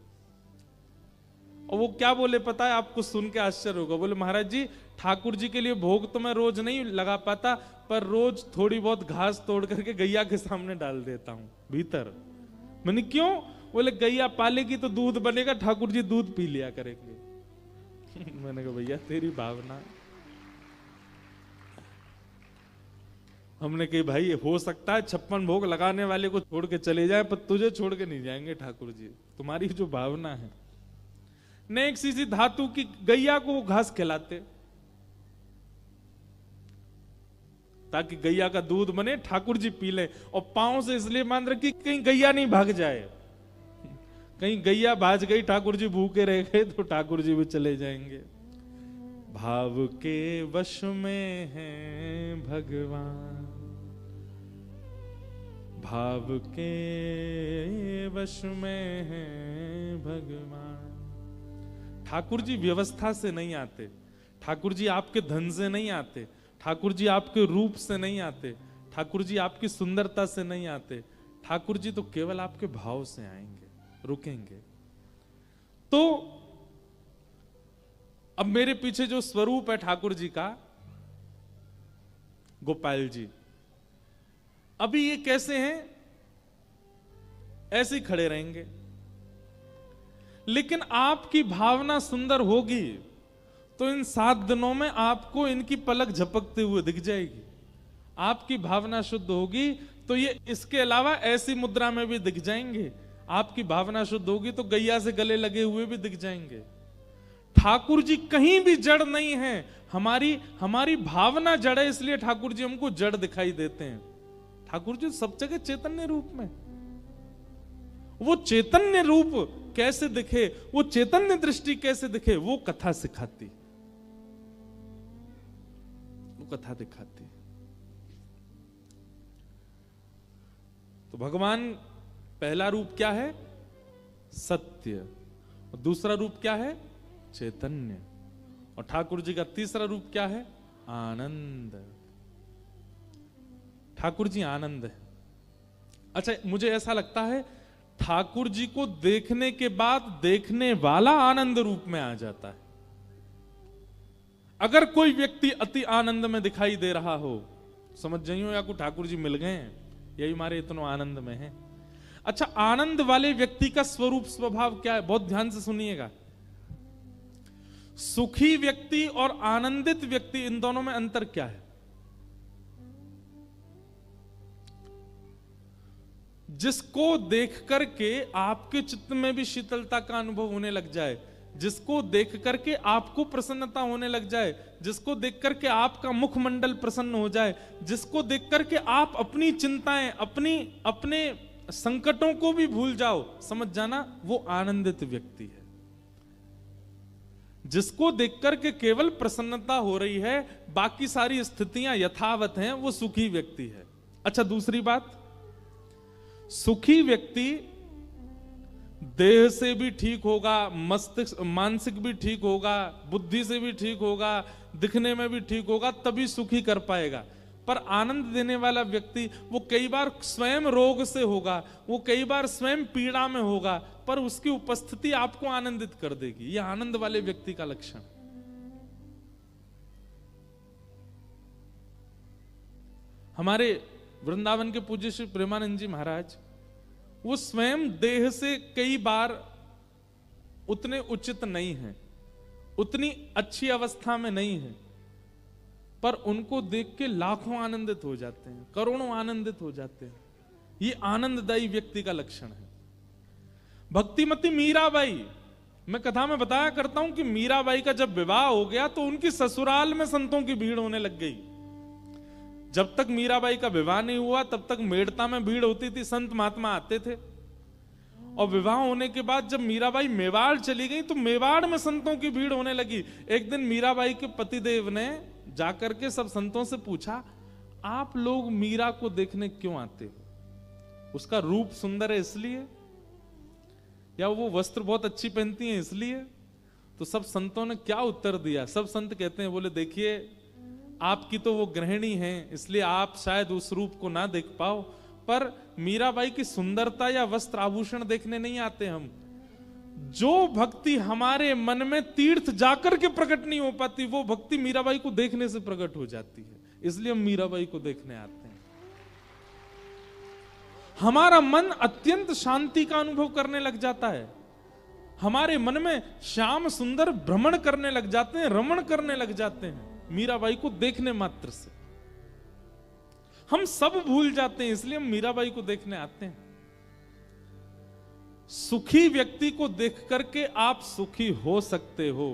और वो क्या बोले पता है, आपको सुन के आश्चर्य होगा, बोले महाराज जी ठाकुर जी के लिए भोग तो मैं रोज नहीं लगा पाता, पर रोज थोड़ी बहुत घास तोड़ करके गैया के सामने डाल देता हूं भीतर। मैंने क्यों? बोले गैया पालेगी तो दूध बनेगा, ठाकुर जी दूध पी लिया करेंगे। मैंने कहा भैया तेरी भावना। हमने कही भाई हो सकता है 56 भोग लगाने वाले को छोड़ के चले जाए, पर तुझे छोड़ के नहीं जाएंगे ठाकुर जी, तुम्हारी जो भावना है। न एक सी धातु की गैया को वो घास खिलाते, ताकि गैया का दूध बने, ठाकुर जी पी ले। और पांव से इसलिए बांध रखी कहीं गैया नहीं भाग जाए, कहीं गैया भाज गई, ठाकुर जी भूखे रह गए तो ठाकुर जी भी चले जाएंगे। भाव के वश में है भगवान, भाव के वश में है भगवान। ठाकुर जी व्यवस्था से नहीं आते, ठाकुर जी आपके धन से नहीं आते, ठाकुर जी आपके रूप से नहीं आते, ठाकुर जी आपकी सुंदरता से नहीं आते। ठाकुर जी तो केवल आपके भाव से आएंगे, रुकेंगे। तो अब मेरे पीछे जो स्वरूप है ठाकुर जी का, गोपाल जी, अभी ये कैसे हैं? ऐसे ही खड़े रहेंगे। लेकिन आपकी भावना सुंदर होगी तो इन 7 दिनों में आपको इनकी पलक झपकते हुए दिख जाएगी। आपकी भावना शुद्ध होगी तो ये इसके अलावा ऐसी मुद्रा में भी दिख जाएंगे। आपकी भावना शुद्ध होगी तो गैया से गले लगे हुए भी दिख जाएंगे। ठाकुर जी कहीं भी जड़ नहीं है, हमारी भावना जड़ है, इसलिए ठाकुर जी हमको जड़ दिखाई देते हैं। ठाकुर जी सब जगह चैतन्य रूप में। वो चैतन्य रूप कैसे दिखे, वो चैतन्य दृष्टि कैसे दिखे, वो कथा सिखाती, वो कथा दिखाती। तो भगवान पहला रूप क्या है? सत्य। और दूसरा रूप क्या है? चैतन्य। और ठाकुर जी का तीसरा रूप क्या है? आनंद। ठाकुर जी आनंद है। अच्छा, मुझे ऐसा लगता है ठाकुर जी को देखने के बाद देखने वाला आनंद रूप में आ जाता है। अगर कोई व्यक्ति अति आनंद में दिखाई दे रहा हो, समझ जाइयो या को ठाकुर जी मिल गए हैं, यही हमारे इतना आनंद में है। अच्छा, आनंद वाले व्यक्ति का स्वरूप स्वभाव क्या है? बहुत ध्यान से सुनिएगा। सुखी व्यक्ति और आनंदित व्यक्ति, इन दोनों में अंतर क्या है? जिसको देख करके आपके चित्त में भी शीतलता का अनुभव होने लग जाए, जिसको देख करके आपको प्रसन्नता होने लग जाए, जिसको देख करके आपका मुखमंडल प्रसन्न हो जाए, जिसको देख करके आप अपनी चिंताएं, अपने संकटों को भी भूल जाओ, समझ जाना वो आनंदित व्यक्ति है। जिसको देख करके केवल प्रसन्नता हो रही है, बाकी सारी स्थितियां यथावत हैं, वो सुखी व्यक्ति है। अच्छा, दूसरी बात, सुखी व्यक्ति देह से भी ठीक होगा, मस्तिष्क मानसिक भी ठीक होगा, बुद्धि से भी ठीक होगा, दिखने में भी ठीक होगा, तभी सुखी कर पाएगा। पर आनंद देने वाला व्यक्ति वो कई बार स्वयं रोग से होगा, वो कई बार स्वयं पीड़ा में होगा, पर उसकी उपस्थिति आपको आनंदित कर देगी। यह आनंद वाले व्यक्ति का लक्षण। हमारे वृंदावन के पूज्य श्री प्रेमानंद जी महाराज, वो स्वयं देह से कई बार उतने उचित नहीं है, उतनी अच्छी अवस्था में नहीं है, पर उनको देख के लाखों आनंदित हो जाते हैं, करोड़ों आनंदित हो जाते हैं। ये आनंददायी व्यक्ति का लक्षण है। भक्तिमती मीराबाई, मैं कथा में बताया करता हूं कि मीराबाई का जब विवाह हो गया तो उनकी ससुराल में संतों की भीड़ होने लग गई। जब तक मीराबाई का विवाह नहीं हुआ तब तक मेड़ता में भीड़ होती थी, संत महात्मा आते थे। और विवाह होने के बाद जब मीराबाई मेवाड़ चली गई तो मेवाड़ में संतों की भीड़ होने लगी। एक दिन मीराबाई के पतिदेव ने जाकर के सब संतों से पूछा, आप लोग मीरा को देखने क्यों आते हो? उसका रूप सुंदर है इसलिए, या वो वस्त्र बहुत अच्छी पहनती है इसलिए? तो सब संतों ने क्या उत्तर दिया? सब संत कहते हैं, बोले देखिए आपकी तो वो गृहिणी है इसलिए आप शायद उस रूप को ना देख पाओ, पर मीराबाई की सुंदरता या वस्त्र आभूषण देखने नहीं आते हम। जो भक्ति हमारे मन में तीर्थ जाकर के प्रकट नहीं हो पाती, वो भक्ति मीराबाई को देखने से प्रकट हो जाती है, इसलिए हम मीराबाई को देखने आते हैं। हमारा मन अत्यंत शांति का अनुभव करने लग जाता है, हमारे मन में श्याम सुंदर भ्रमण करने लग जाते हैं, रमण करने लग जाते हैं मीराबाई को देखने मात्र से। हम सब भूल जाते हैं, इसलिए हम मीराबाई को देखने आते हैं। सुखी व्यक्ति को देख करके आप सुखी हो सकते हो,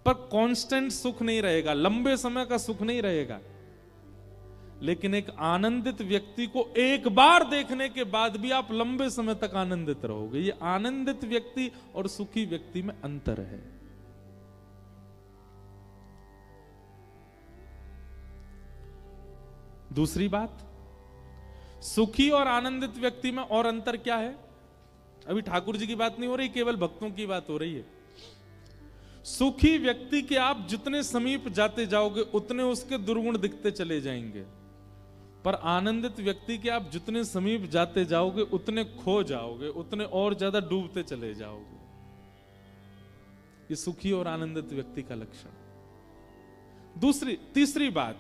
पर कांस्टेंट सुख नहीं रहेगा, लंबे समय का सुख नहीं रहेगा। लेकिन एक आनंदित व्यक्ति को एक बार देखने के बाद भी आप लंबे समय तक आनंदित रहोगे। ये आनंदित व्यक्ति और सुखी व्यक्ति में अंतर है। दूसरी बात, सुखी और आनंदित व्यक्ति में और अंतर क्या है? अभी ठाकुर जी की बात नहीं हो रही, केवल भक्तों की बात हो रही है। सुखी व्यक्ति के आप जितने समीप जाते जाओगे उतने उसके दुर्गुण दिखते चले जाएंगे, पर आनंदित व्यक्ति के आप जितने समीप जाते जाओगे उतने खो जाओगे, उतने और ज्यादा डूबते चले जाओगे। ये सुखी और आनंदित व्यक्ति का लक्षण। तीसरी बात,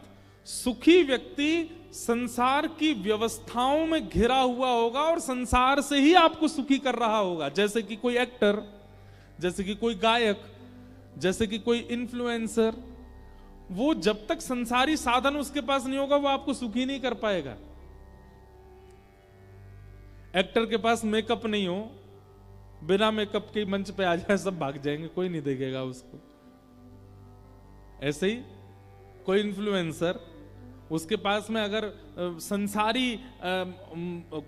सुखी व्यक्ति संसार की व्यवस्थाओं में घिरा हुआ होगा और संसार से ही आपको सुखी कर रहा होगा। जैसे कि कोई एक्टर, जैसे कि कोई गायक, जैसे कि कोई इन्फ्लुएंसर, वो जब तक संसारी साधन उसके पास नहीं होगा वो आपको सुखी नहीं कर पाएगा। एक्टर के पास मेकअप नहीं हो, बिना मेकअप के मंच पे आ जाए सब भाग जाएंगे, कोई नहीं देखेगा उसको। ऐसे ही कोई इन्फ्लुएंसर, उसके पास में अगर संसारी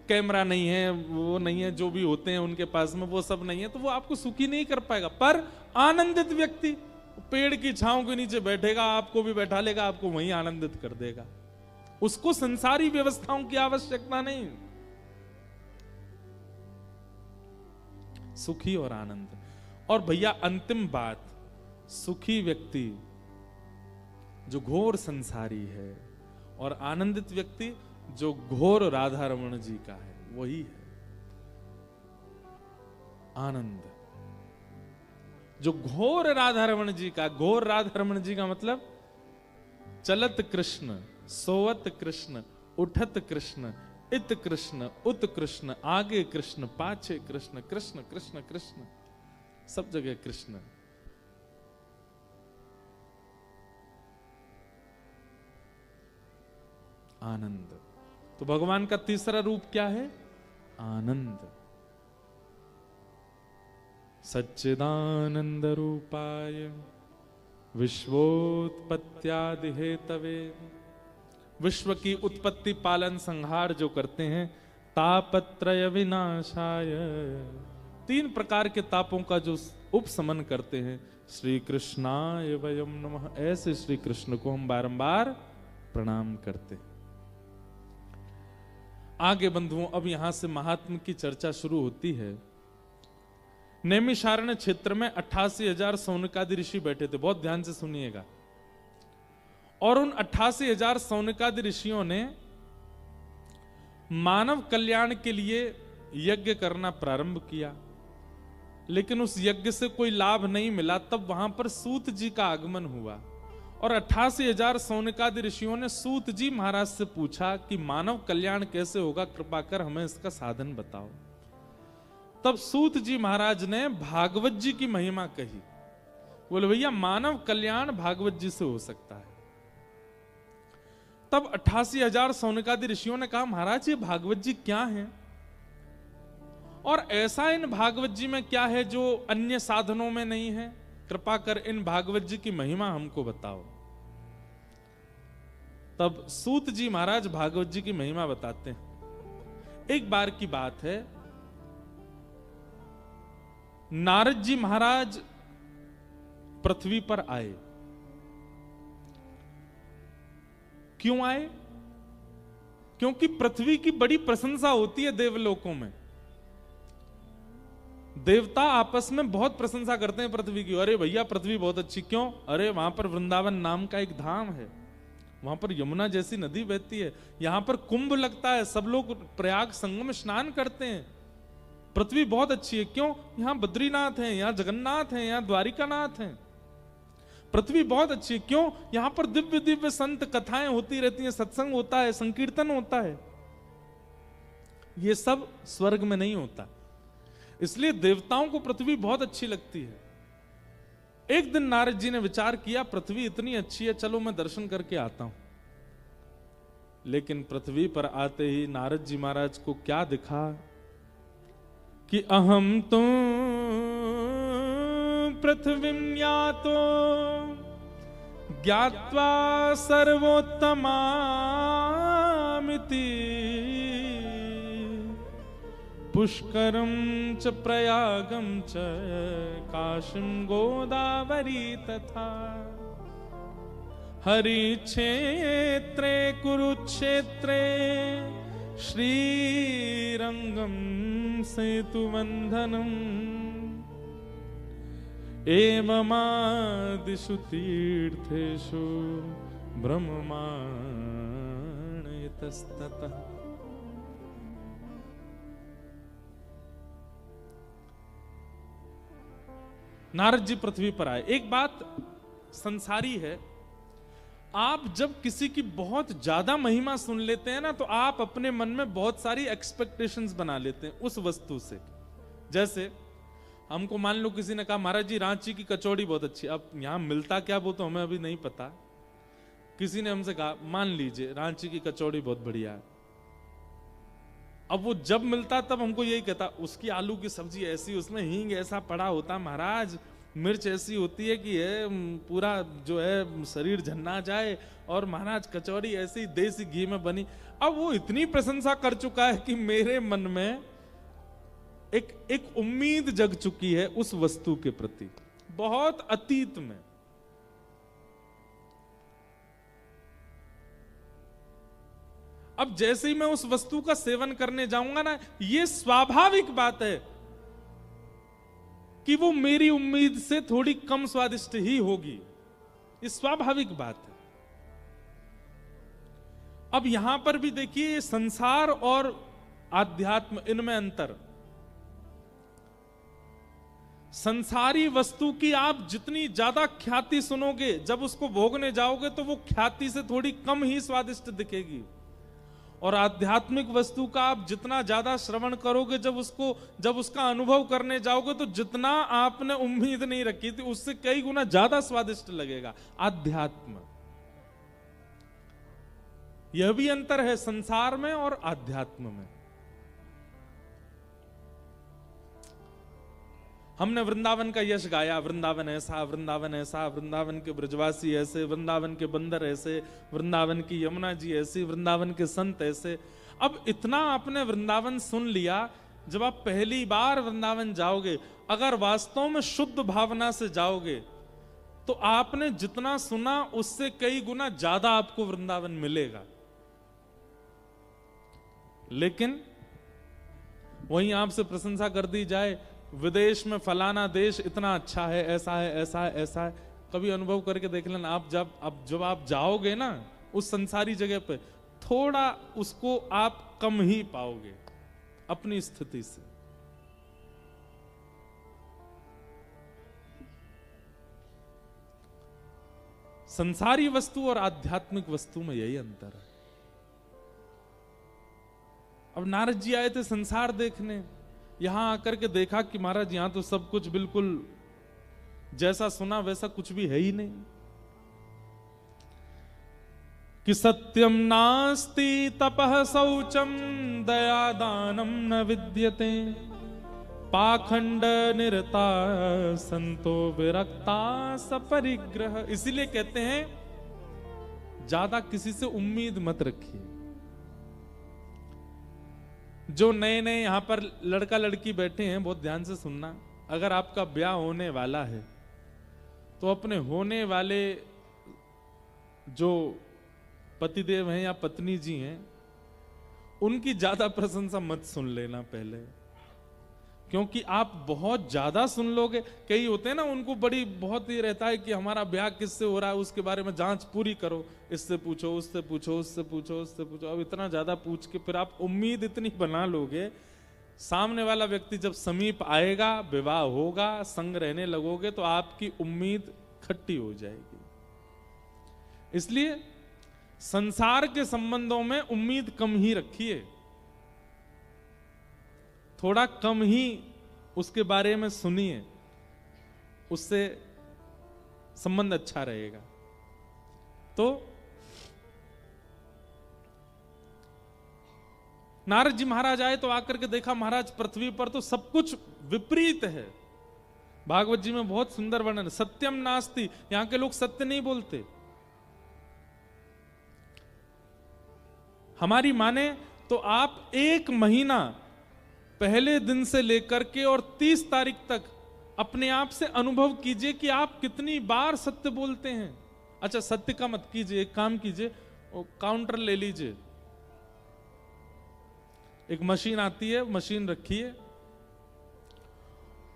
कैमरा नहीं है, वो नहीं है, जो भी होते हैं उनके पास में वो सब नहीं है, तो वो आपको सुखी नहीं कर पाएगा। पर आनंदित व्यक्ति पेड़ की छांव के नीचे बैठेगा, आपको भी बैठा लेगा, आपको वहीं आनंदित कर देगा। उसको संसारी व्यवस्थाओं की आवश्यकता नहीं। सुखी और आनंद। और भैया अंतिम बात, सुखी व्यक्ति जो घोर संसारी है और आनंदित व्यक्ति जो घोर राधा रमण जी का है, वही है आनंद। जो घोर राधा रमण जी का, घोर राधा रमण जी का मतलब चलत कृष्ण, सोवत कृष्ण, उठत कृष्ण, इत कृष्ण, उत कृष्ण, आगे कृष्ण, पाछे कृष्ण, कृष्ण कृष्ण कृष्ण, सब जगह कृष्ण। आनंद। तो भगवान का तीसरा रूप क्या है? आनंद। सच्चिदानंद रूपाय विश्वोत्पत्त्यादि हेतवे, विश्व की उत्पत्ति पालन संहार जो करते हैं, तापत्रय विनाशाय, 3 प्रकार के तापों का जो उपशमन करते हैं, श्री कृष्णाय वयम नमः, ऐसे श्री कृष्ण को हम बारंबार प्रणाम करते हैं। आगे बंधुओं, अब यहां से महात्म की चर्चा शुरू होती है। नैमिषारण्य क्षेत्र में 88,000 सौनकादि ऋषि बैठे थे, बहुत ध्यान से सुनिएगा। और उन 88,000 सौनकादि ऋषियों ने मानव कल्याण के लिए यज्ञ करना प्रारंभ किया, लेकिन उस यज्ञ से कोई लाभ नहीं मिला। तब वहां पर सूत जी का आगमन हुआ और 88,000 सौनकादि ऋषियों ने सूत जी महाराज से पूछा कि मानव कल्याण कैसे होगा, कृपा कर हमें इसका साधन बताओ। तब सूत जी महाराज ने भागवत जी की महिमा कही। बोले भैया मानव कल्याण भागवत जी से हो सकता है। तब 88,000 सौनकादि ऋषियों ने कहा महाराज ये भागवत जी क्या हैं, और ऐसा इन भागवत जी में क्या है जो अन्य साधनों में नहीं है, कृपा कर इन भागवत जी की महिमा हमको बताओ। तब सूत जी महाराज भागवत जी की महिमा बताते हैं। एक बार की बात है, नारद जी महाराज पृथ्वी पर आए। क्यों आए? क्योंकि पृथ्वी की बड़ी प्रशंसा होती है देवलोकों में। देवता आपस में बहुत प्रशंसा करते हैं पृथ्वी की। अरे भैया पृथ्वी बहुत अच्छी, क्यों? अरे वहां पर वृंदावन नाम का एक धाम है, वहां पर यमुना जैसी नदी बहती है, यहां पर कुंभ लगता है, सब लोग प्रयाग संगम में स्नान करते हैं। पृथ्वी बहुत अच्छी है, क्यों? यहां बद्रीनाथ है, यहां जगन्नाथ है, यहां द्वारिकानाथ है। पृथ्वी बहुत अच्छी है, क्यों? यहां पर दिव्य दिव्य संत कथाएं होती रहती हैं, सत्संग होता है, संकीर्तन होता है। ये सब स्वर्ग में नहीं होता, इसलिए देवताओं को पृथ्वी बहुत अच्छी लगती है। एक दिन नारद जी ने विचार किया पृथ्वी इतनी अच्छी है, चलो मैं दर्शन करके आता हूं। लेकिन पृथ्वी पर आते ही नारद जी महाराज को क्या दिखा कि अहम तो पृथ्वीं यातो ज्ञात्वा सर्वोत्तमामिति पुष्करं च प्रयागं च काशीं गोदावरी तथा हरिक्षेत्रे कुरुक्षेत्रे श्रीरंगं सेतुबन्धनम् एवमादिषु तीर्थेषु ब्रह्माण्डतस्ततः। नारद जी पृथ्वी पर आए। एक बात संसारी है, आप जब किसी की बहुत ज्यादा महिमा सुन लेते हैं ना, तो आप अपने मन में बहुत सारी एक्सपेक्टेशंस बना लेते हैं उस वस्तु से। जैसे हमको मान लो किसी ने कहा महाराज जी रांची की कचौड़ी बहुत अच्छी, अब यहां मिलता क्या वो तो हमें अभी नहीं पता। किसी ने हमसे कहा मान लीजिए रांची की कचौड़ी बहुत बढ़िया है, अब वो जब मिलता तब हमको यही कहता उसकी आलू की सब्जी ऐसी, उसमें हींग ऐसा पड़ा होता महाराज, मिर्च ऐसी होती है कि पूरा जो है शरीर झन्ना जाए, और महाराज कचौड़ी ऐसी देसी घी में बनी। अब वो इतनी प्रशंसा कर चुका है कि मेरे मन में एक उम्मीद जग चुकी है उस वस्तु के प्रति, बहुत अतीत में। अब जैसे ही मैं उस वस्तु का सेवन करने जाऊंगा ना, ये स्वाभाविक बात है कि वो मेरी उम्मीद से थोड़ी कम स्वादिष्ट ही होगी, ये स्वाभाविक बात है। अब यहां पर भी देखिए संसार और आध्यात्म, इनमें अंतर। संसारी वस्तु की आप जितनी ज्यादा ख्याति सुनोगे, जब उसको भोगने जाओगे तो वो ख्याति से थोड़ी कम ही स्वादिष्ट दिखेगी। और आध्यात्मिक वस्तु का आप जितना ज्यादा श्रवण करोगे, जब उसका अनुभव करने जाओगे, तो जितना आपने उम्मीद नहीं रखी थी उससे कई गुना ज्यादा स्वादिष्ट लगेगा आध्यात्म। यह भी अंतर है संसार में और आध्यात्म में। हमने वृंदावन का यश गाया, वृंदावन ऐसा, वृंदावन ऐसा, वृंदावन के ब्रजवासी ऐसे, वृंदावन के बंदर ऐसे, वृंदावन की यमुना जी ऐसी, वृंदावन के संत ऐसे। अब इतना आपने वृंदावन सुन लिया, जब आप पहली बार वृंदावन जाओगे, अगर वास्तव में शुद्ध भावना से जाओगे, तो आपने जितना सुना उससे कई गुना ज्यादा आपको वृंदावन मिलेगा। लेकिन वहीं आपसे प्रशंसा कर दी जाए, विदेश में फलाना देश इतना अच्छा है, ऐसा है, ऐसा है, ऐसा है। कभी अनुभव करके देख लेना, आप जब आप जाओगे ना उस संसारी जगह पे, थोड़ा उसको आप कम ही पाओगे अपनी स्थिति से। संसारी वस्तु और आध्यात्मिक वस्तु में यही अंतर है। अब नारद जी आए थे संसार देखने, यहां आकर के देखा कि महाराज यहां तो सब कुछ बिल्कुल जैसा सुना वैसा कुछ भी है ही नहीं। कि सत्यम नास्ति तपः शौचम दया दानम न विद्यते पाखंड निरता संतो विरक्ता सपरिग्रह। इसीलिए कहते हैं ज्यादा किसी से उम्मीद मत रखिए। जो नए नए यहां पर लड़का लड़की बैठे हैं, बहुत ध्यान से सुनना, अगर आपका ब्याह होने वाला है तो अपने होने वाले जो पतिदेव हैं या पत्नी जी हैं, उनकी ज्यादा प्रशंसा मत सुन लेना पहले, क्योंकि आप बहुत ज्यादा सुन लोगे। कई होते हैं ना, उनको बहुत ही रहता है कि हमारा ब्याह किससे हो रहा है, उसके बारे में जांच पूरी करो, इससे पूछो, उससे पूछो, उससे पूछो, उससे पूछो। अब इतना ज्यादा पूछ के फिर आप उम्मीद इतनी बना लोगे, सामने वाला व्यक्ति जब समीप आएगा, विवाह होगा, संग रहने लगोगे, तो आपकी उम्मीद खट्टी हो जाएगी। इसलिए संसार के संबंधों में उम्मीद कम ही रखिए, थोड़ा कम ही उसके बारे में सुनिए, उससे संबंध अच्छा रहेगा। तो नारद जी महाराज आए तो आकर के देखा महाराज पृथ्वी पर तो सब कुछ विपरीत है। भागवत जी में बहुत सुंदर वर्णन, सत्यम नास्ति, यहां के लोग सत्य नहीं बोलते। हमारी माने तो आप 1 महीना पहले दिन से लेकर के और 30 तारीख तक अपने आप से अनुभव कीजिए कि आप कितनी बार सत्य बोलते हैं। अच्छा, सत्य का मत कीजिए, एक काम कीजिए, काउंटर ले लीजिए, एक मशीन आती है, मशीन रखिए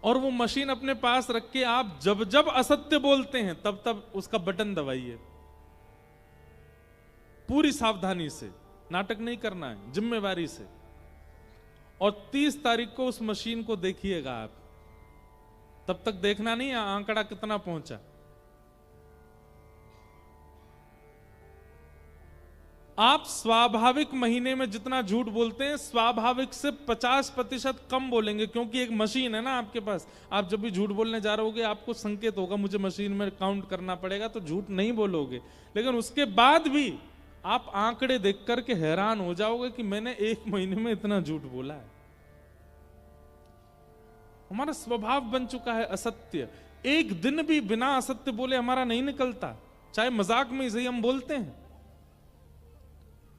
और वो मशीन अपने पास रख के आप जब जब असत्य बोलते हैं तब तब उसका बटन दबाइए, पूरी सावधानी से, नाटक नहीं करना है, जिम्मेवारी से। और 30 तारीख को उस मशीन को देखिएगा आप, तब तक देखना नहीं आंकड़ा कितना पहुंचा। आप स्वाभाविक महीने में जितना झूठ बोलते हैं स्वाभाविक से 50% कम बोलेंगे, क्योंकि एक मशीन है ना आपके पास। आप जब भी झूठ बोलने जा रहे होगे आपको संकेत होगा मुझे मशीन में काउंट करना पड़ेगा, तो झूठ नहीं बोलोगे। लेकिन उसके बाद भी आप आंकड़े देख करके हैरान हो जाओगे कि मैंने 1 महीने में इतना झूठ बोला है। हमारा स्वभाव बन चुका है असत्य। एक दिन भी बिना असत्य बोले हमारा नहीं निकलता, चाहे मजाक में सही हम बोलते हैं।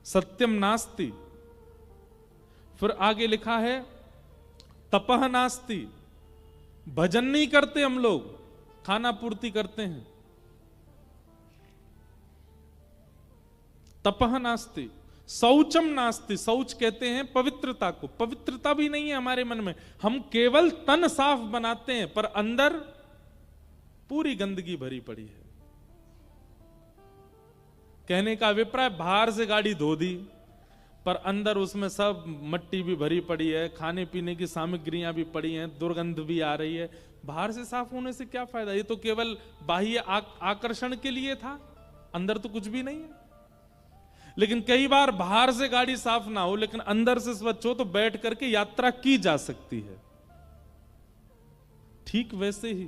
सत्यम नास्ति। फिर आगे लिखा है तपह नास्ति, भजन नहीं करते हम लोग, खाना पूर्ति करते हैं। तपह नास्ति। शौचम नास्ति, शौच कहते हैं पवित्रता को, पवित्रता भी नहीं है हमारे मन में। हम केवल तन साफ बनाते हैं पर अंदर पूरी गंदगी भरी पड़ी है। कहने का अभिप्राय, बाहर से गाड़ी धो दी पर अंदर उसमें सब मट्टी भी भरी पड़ी है, खाने पीने की सामग्रियां भी पड़ी हैं, दुर्गंध भी आ रही है। बाहर से साफ होने से क्या फायदा, ये तो केवल बाह्य आकर्षण के लिए था, अंदर तो कुछ भी नहीं है। लेकिन कई बार बाहर से गाड़ी साफ ना हो लेकिन अंदर से स्वच्छ हो तो बैठ करके यात्रा की जा सकती है। ठीक वैसे ही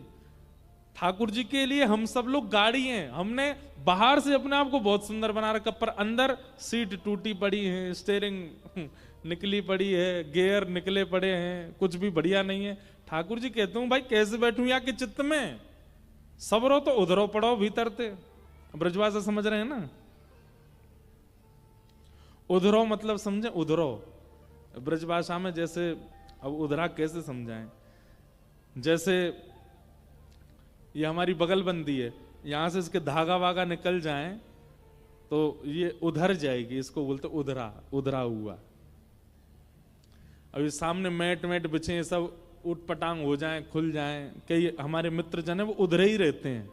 ठाकुर जी के लिए हम सब लोग गाड़ी हैं। हमने बाहर से अपने आप को बहुत सुंदर बना रखा पर अंदर सीट टूटी पड़ी है, स्टीयरिंग निकली पड़ी है, गियर निकले पड़े हैं, कुछ भी बढ़िया नहीं है। ठाकुर जी कहते हूं भाई कैसे बैठूं या कि चित्त में, सबरो तो उधरो पड़ो भीतर थे। ब्रजभाषा समझ रहे हैं ना? उधरो मतलब समझे, उधरो ब्रजभाषा में जैसे, अब उधरा कैसे समझाएं, जैसे ये हमारी बगलबंदी है, यहां से इसके धागा वागा निकल जाएं तो ये उधर जाएगी, इसको बोलते उधरा, उधरा हुआ। अभी सामने मैट मैट बिछे सब उठ पटांग हो जाएं, खुल जाएं, कई हमारे मित्र जन है वो उधरे ही रहते हैं,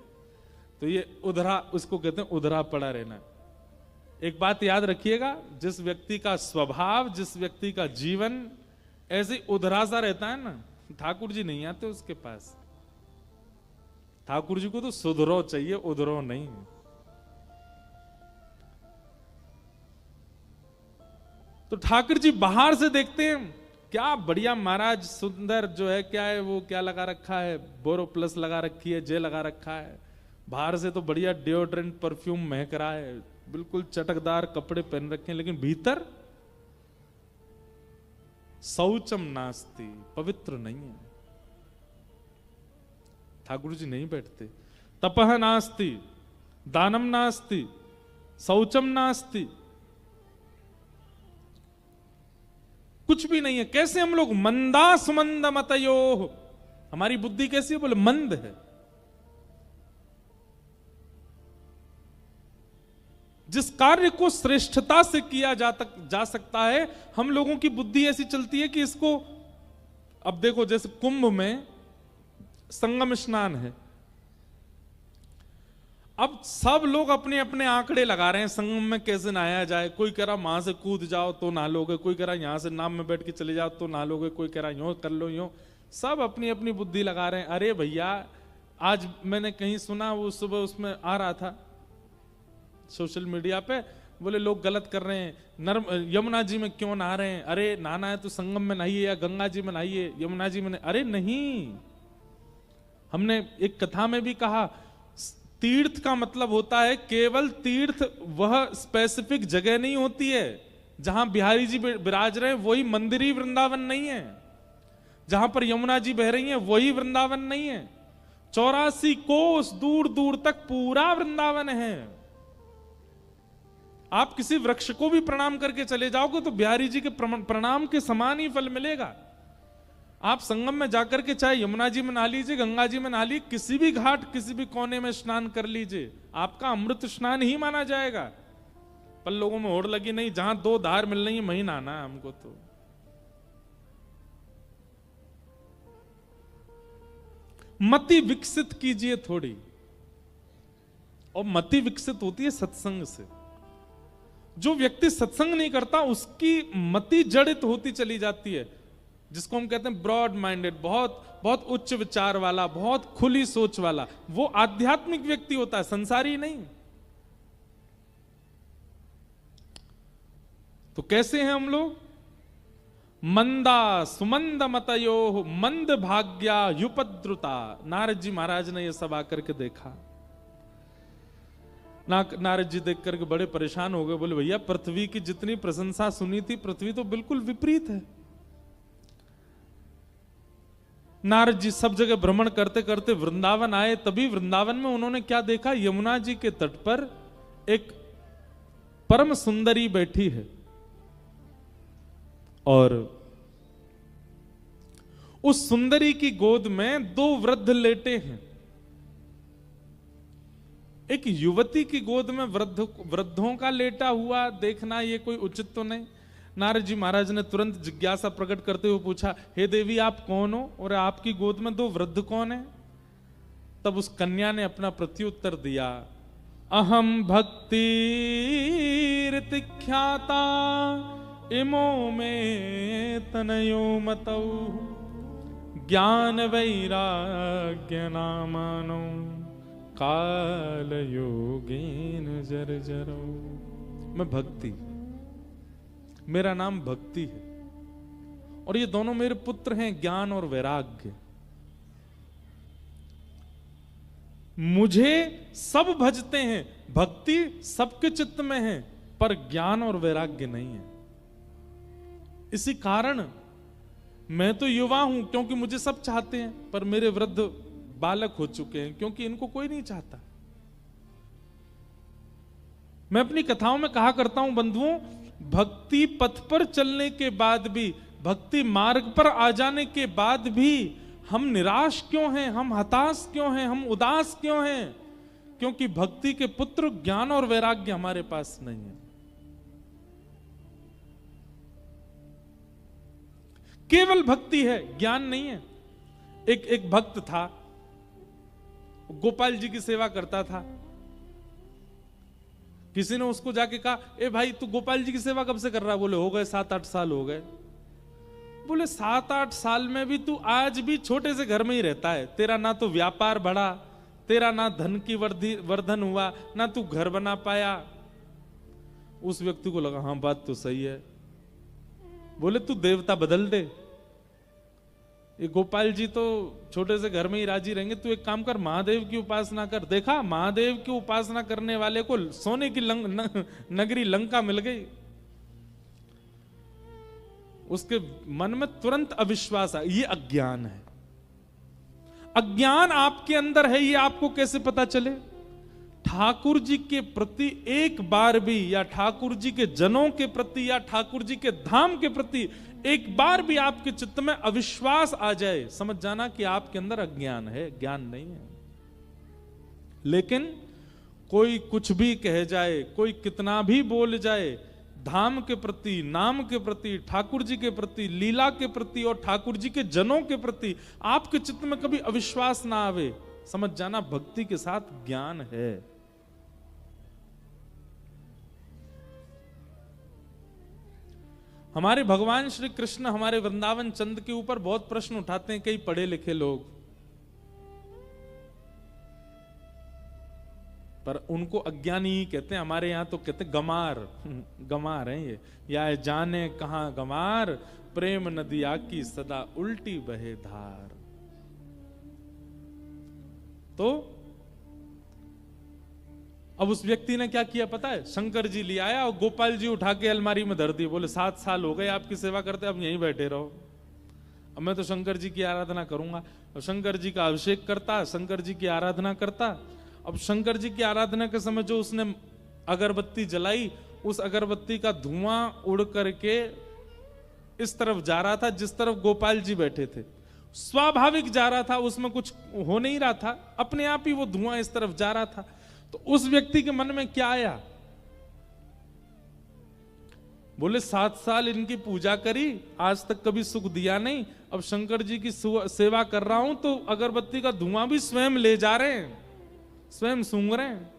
तो ये उधरा, उसको कहते हैं उधरा पड़ा रहना। एक बात याद रखिएगा, जिस व्यक्ति का स्वभाव, जिस व्यक्ति का जीवन ऐसे उधरा सा रहता है ना, ठाकुर जी नहीं आते उसके पास। ठाकुर जी को तो सुधरो चाहिए, उधरो नहीं। तो ठाकुर जी बाहर से देखते हैं क्या बढ़िया महाराज, सुंदर जो है, क्या है वो, क्या लगा रखा है, बोरो प्लस लगा रखी है, जे लगा रखा है। बाहर से तो बढ़िया डिओड्रेंट परफ्यूम महक रहा है, बिल्कुल चटकदार कपड़े पहन रखे हैं, लेकिन भीतर शौचम नास्ति, पवित्र नहीं है। ठाकुर जी नहीं बैठते। तपह नास्ति, दानम नास्ति, शौचम नास्ति, कुछ भी नहीं है। कैसे हम लोग मंदा सुमंद मतयो, हमारी बुद्धि कैसी है, बोले मंद है। जिस कार्य को श्रेष्ठता से किया जा सकता है, हम लोगों की बुद्धि ऐसी चलती है कि इसको, अब देखो जैसे कुंभ में संगम स्नान है, अब सब लोग अपने अपने आंकड़े लगा रहे हैं संगम में कैसे नहाया जाए। कोई कह रहा वहां से कूद जाओ तो नहा लोगे, कोई कह रहा यहां से नाव में बैठ के चले जाओ तो नहा लोगे, कोई कह रहा यूं कर लो यूं, सब अपनी अपनी बुद्धि लगा रहे हैं। अरे भैया, आज मैंने कहीं सुना, वो सुबह उसमें आ रहा था सोशल मीडिया पे, बोले लोग गलत कर रहे हैं, यमुना जी में क्यों नहा रहे हैं, अरे नहाना है तो संगम में नहाइए या गंगा जी में नहाइए, यमुना जी में। अरे नहीं, हमने एक कथा में भी कहा, तीर्थ का मतलब होता है केवल तीर्थ, वह स्पेसिफिक जगह नहीं होती है, जहां बिहारी जी विराज रहे हैं वही मंदिर ही वृंदावन नहीं है। जहां पर यमुना जी बह रही हैं वही वृंदावन नहीं है। 84 कोस दूर दूर तक पूरा वृंदावन है। आप किसी वृक्ष को भी प्रणाम करके चले जाओगे तो बिहारी जी के प्रणाम के समान ही फल मिलेगा। आप संगम में जाकर के चाहे यमुना जी में नहा लीजिए, गंगा जी में नहा लीजिए, किसी भी घाट किसी भी कोने में स्नान कर लीजिए, आपका अमृत स्नान ही माना जाएगा। पर लोगों में होड़ लगी नहीं, जहां 2 धार मिल रही है वहीं नहाना है हमको। तो मति विकसित कीजिए थोड़ी, और मति विकसित होती है सत्संग से। जो व्यक्ति सत्संग नहीं करता उसकी मति जड़ित होती चली जाती है, जिसको हम कहते हैं ब्रॉड माइंडेड, बहुत बहुत उच्च विचार वाला, बहुत खुली सोच वाला, वो आध्यात्मिक व्यक्ति होता है, संसारी नहीं। तो कैसे हैं हम लोग? मंदा सुमंद मतयो मंद भाग्या युपद्रुता। नारद जी महाराज ने यह सब आकर के देखा। नारद जी देख करके बड़े परेशान हो गए, बोले भैया पृथ्वी की जितनी प्रशंसा सुनी थी, पृथ्वी तो बिल्कुल विपरीत है। नारद जी सब जगह भ्रमण करते करते वृंदावन आए, तभी वृंदावन में उन्होंने क्या देखा? यमुना जी के तट पर एक परम सुंदरी बैठी है और उस सुंदरी की गोद में 2 वृद्ध लेटे हैं। एक युवती की गोद में वृद्धों का लेटा हुआ देखना ये कोई उचित तो नहीं। नारद जी महाराज ने तुरंत जिज्ञासा प्रकट करते हुए पूछा, हे देवी आप कौन हो और आपकी गोद में 2 वृद्ध कौन है? तब उस कन्या ने अपना प्रत्युत्तर दिया, अहम भक्ति ख्याता इमो में तनयो मतौ ज्ञान वैराग्य नामानो काल योगेन जर्जरो। मैं भक्ति, मेरा नाम भक्ति है, और ये दोनों मेरे पुत्र हैं ज्ञान और वैराग्य। मुझे सब भजते हैं, भक्ति सबके चित्त में है, पर ज्ञान और वैराग्य नहीं है। इसी कारण मैं तो युवा हूं क्योंकि मुझे सब चाहते हैं, पर मेरे वृद्ध बालक हो चुके हैं क्योंकि इनको कोई नहीं चाहता। मैं अपनी कथाओं में कहा करता हूं बंधुओं, भक्ति पथ पर चलने के बाद भी, भक्ति मार्ग पर आ जाने के बाद भी हम निराश क्यों हैं, हम हताश क्यों हैं, हम उदास क्यों हैं? क्योंकि भक्ति के पुत्र ज्ञान और वैराग्य हमारे पास नहीं है। केवल भक्ति है, ज्ञान नहीं है। एक भक्त था, गोपाल जी की सेवा करता था। किसी ने उसको जाके कहा, ए भाई तू गोपाल जी की सेवा कब से कर रहा है? बोले हो गए 7-8 साल हो गए। बोले 7-8 साल में भी तू आज भी छोटे से घर में ही रहता है, तेरा ना तो व्यापार बढ़ा, तेरा ना धन की वर्धन हुआ, ना तू घर बना पाया। उस व्यक्ति को लगा हाँ बात तो सही है। बोले तू देवता बदल दे, ये गोपाल जी तो छोटे से घर में ही राजी रहेंगे, तू एक काम कर महादेव की उपासना कर। देखा महादेव की उपासना करने वाले को सोने की नगरी लंका मिल गई। उसके मन में तुरंत अविश्वास आ, ये अज्ञान है। अज्ञान आपके अंदर है, ये आपको कैसे पता चले? ठाकुर जी के प्रति एक बार भी, या ठाकुर जी के जनों के प्रति, या ठाकुर जी के धाम के प्रति एक बार भी आपके चित्त में अविश्वास आ जाए, समझ जाना कि आपके अंदर अज्ञान है, ज्ञान नहीं है। लेकिन कोई कुछ भी कह जाए, कोई कितना भी बोल जाए, धाम के प्रति, नाम के प्रति, ठाकुर जी के प्रति, लीला के प्रति और ठाकुर जी के जनों के प्रति आपके चित्त में कभी अविश्वास ना आवे, समझ जाना भक्ति के साथ ज्ञान है। हमारे भगवान श्री कृष्ण हमारे वृंदावन चंद के ऊपर बहुत प्रश्न उठाते हैं कई पढ़े लिखे लोग, पर उनको अज्ञानी ही कहते हैं। हमारे यहां तो कहते हैं गमार, गमार हैं ये। या जाने कहां गमार, प्रेम नदिया की सदा उल्टी बहे धार। तो अब उस व्यक्ति ने क्या किया पता है? शंकर जी ले आया और गोपाल जी उठा के अलमारी में धर दिए। बोले 7 साल हो गए आपकी सेवा करते, अब यहीं बैठे रहो, अब मैं तो शंकर जी की आराधना करूंगा। और शंकर जी का अभिषेक करता, शंकर जी की आराधना करता। अब शंकर जी की आराधना के समय जो उसने अगरबत्ती जलाई, उस अगरबत्ती का धुआं उड़ करके इस तरफ जा रहा था जिस तरफ गोपाल जी बैठे थे। स्वाभाविक जा रहा था, उसमें कुछ हो नहीं रहा था, अपने आप ही वो धुआं इस तरफ जा रहा था। तो उस व्यक्ति के मन में क्या आया? बोले 7 साल इनकी पूजा करी, आज तक कभी सुख दिया नहीं, अब शंकर जी की सेवा कर रहा हूं तो अगरबत्ती का धुआं भी स्वयं ले जा रहे हैं, स्वयं सूंघ रहे हैं।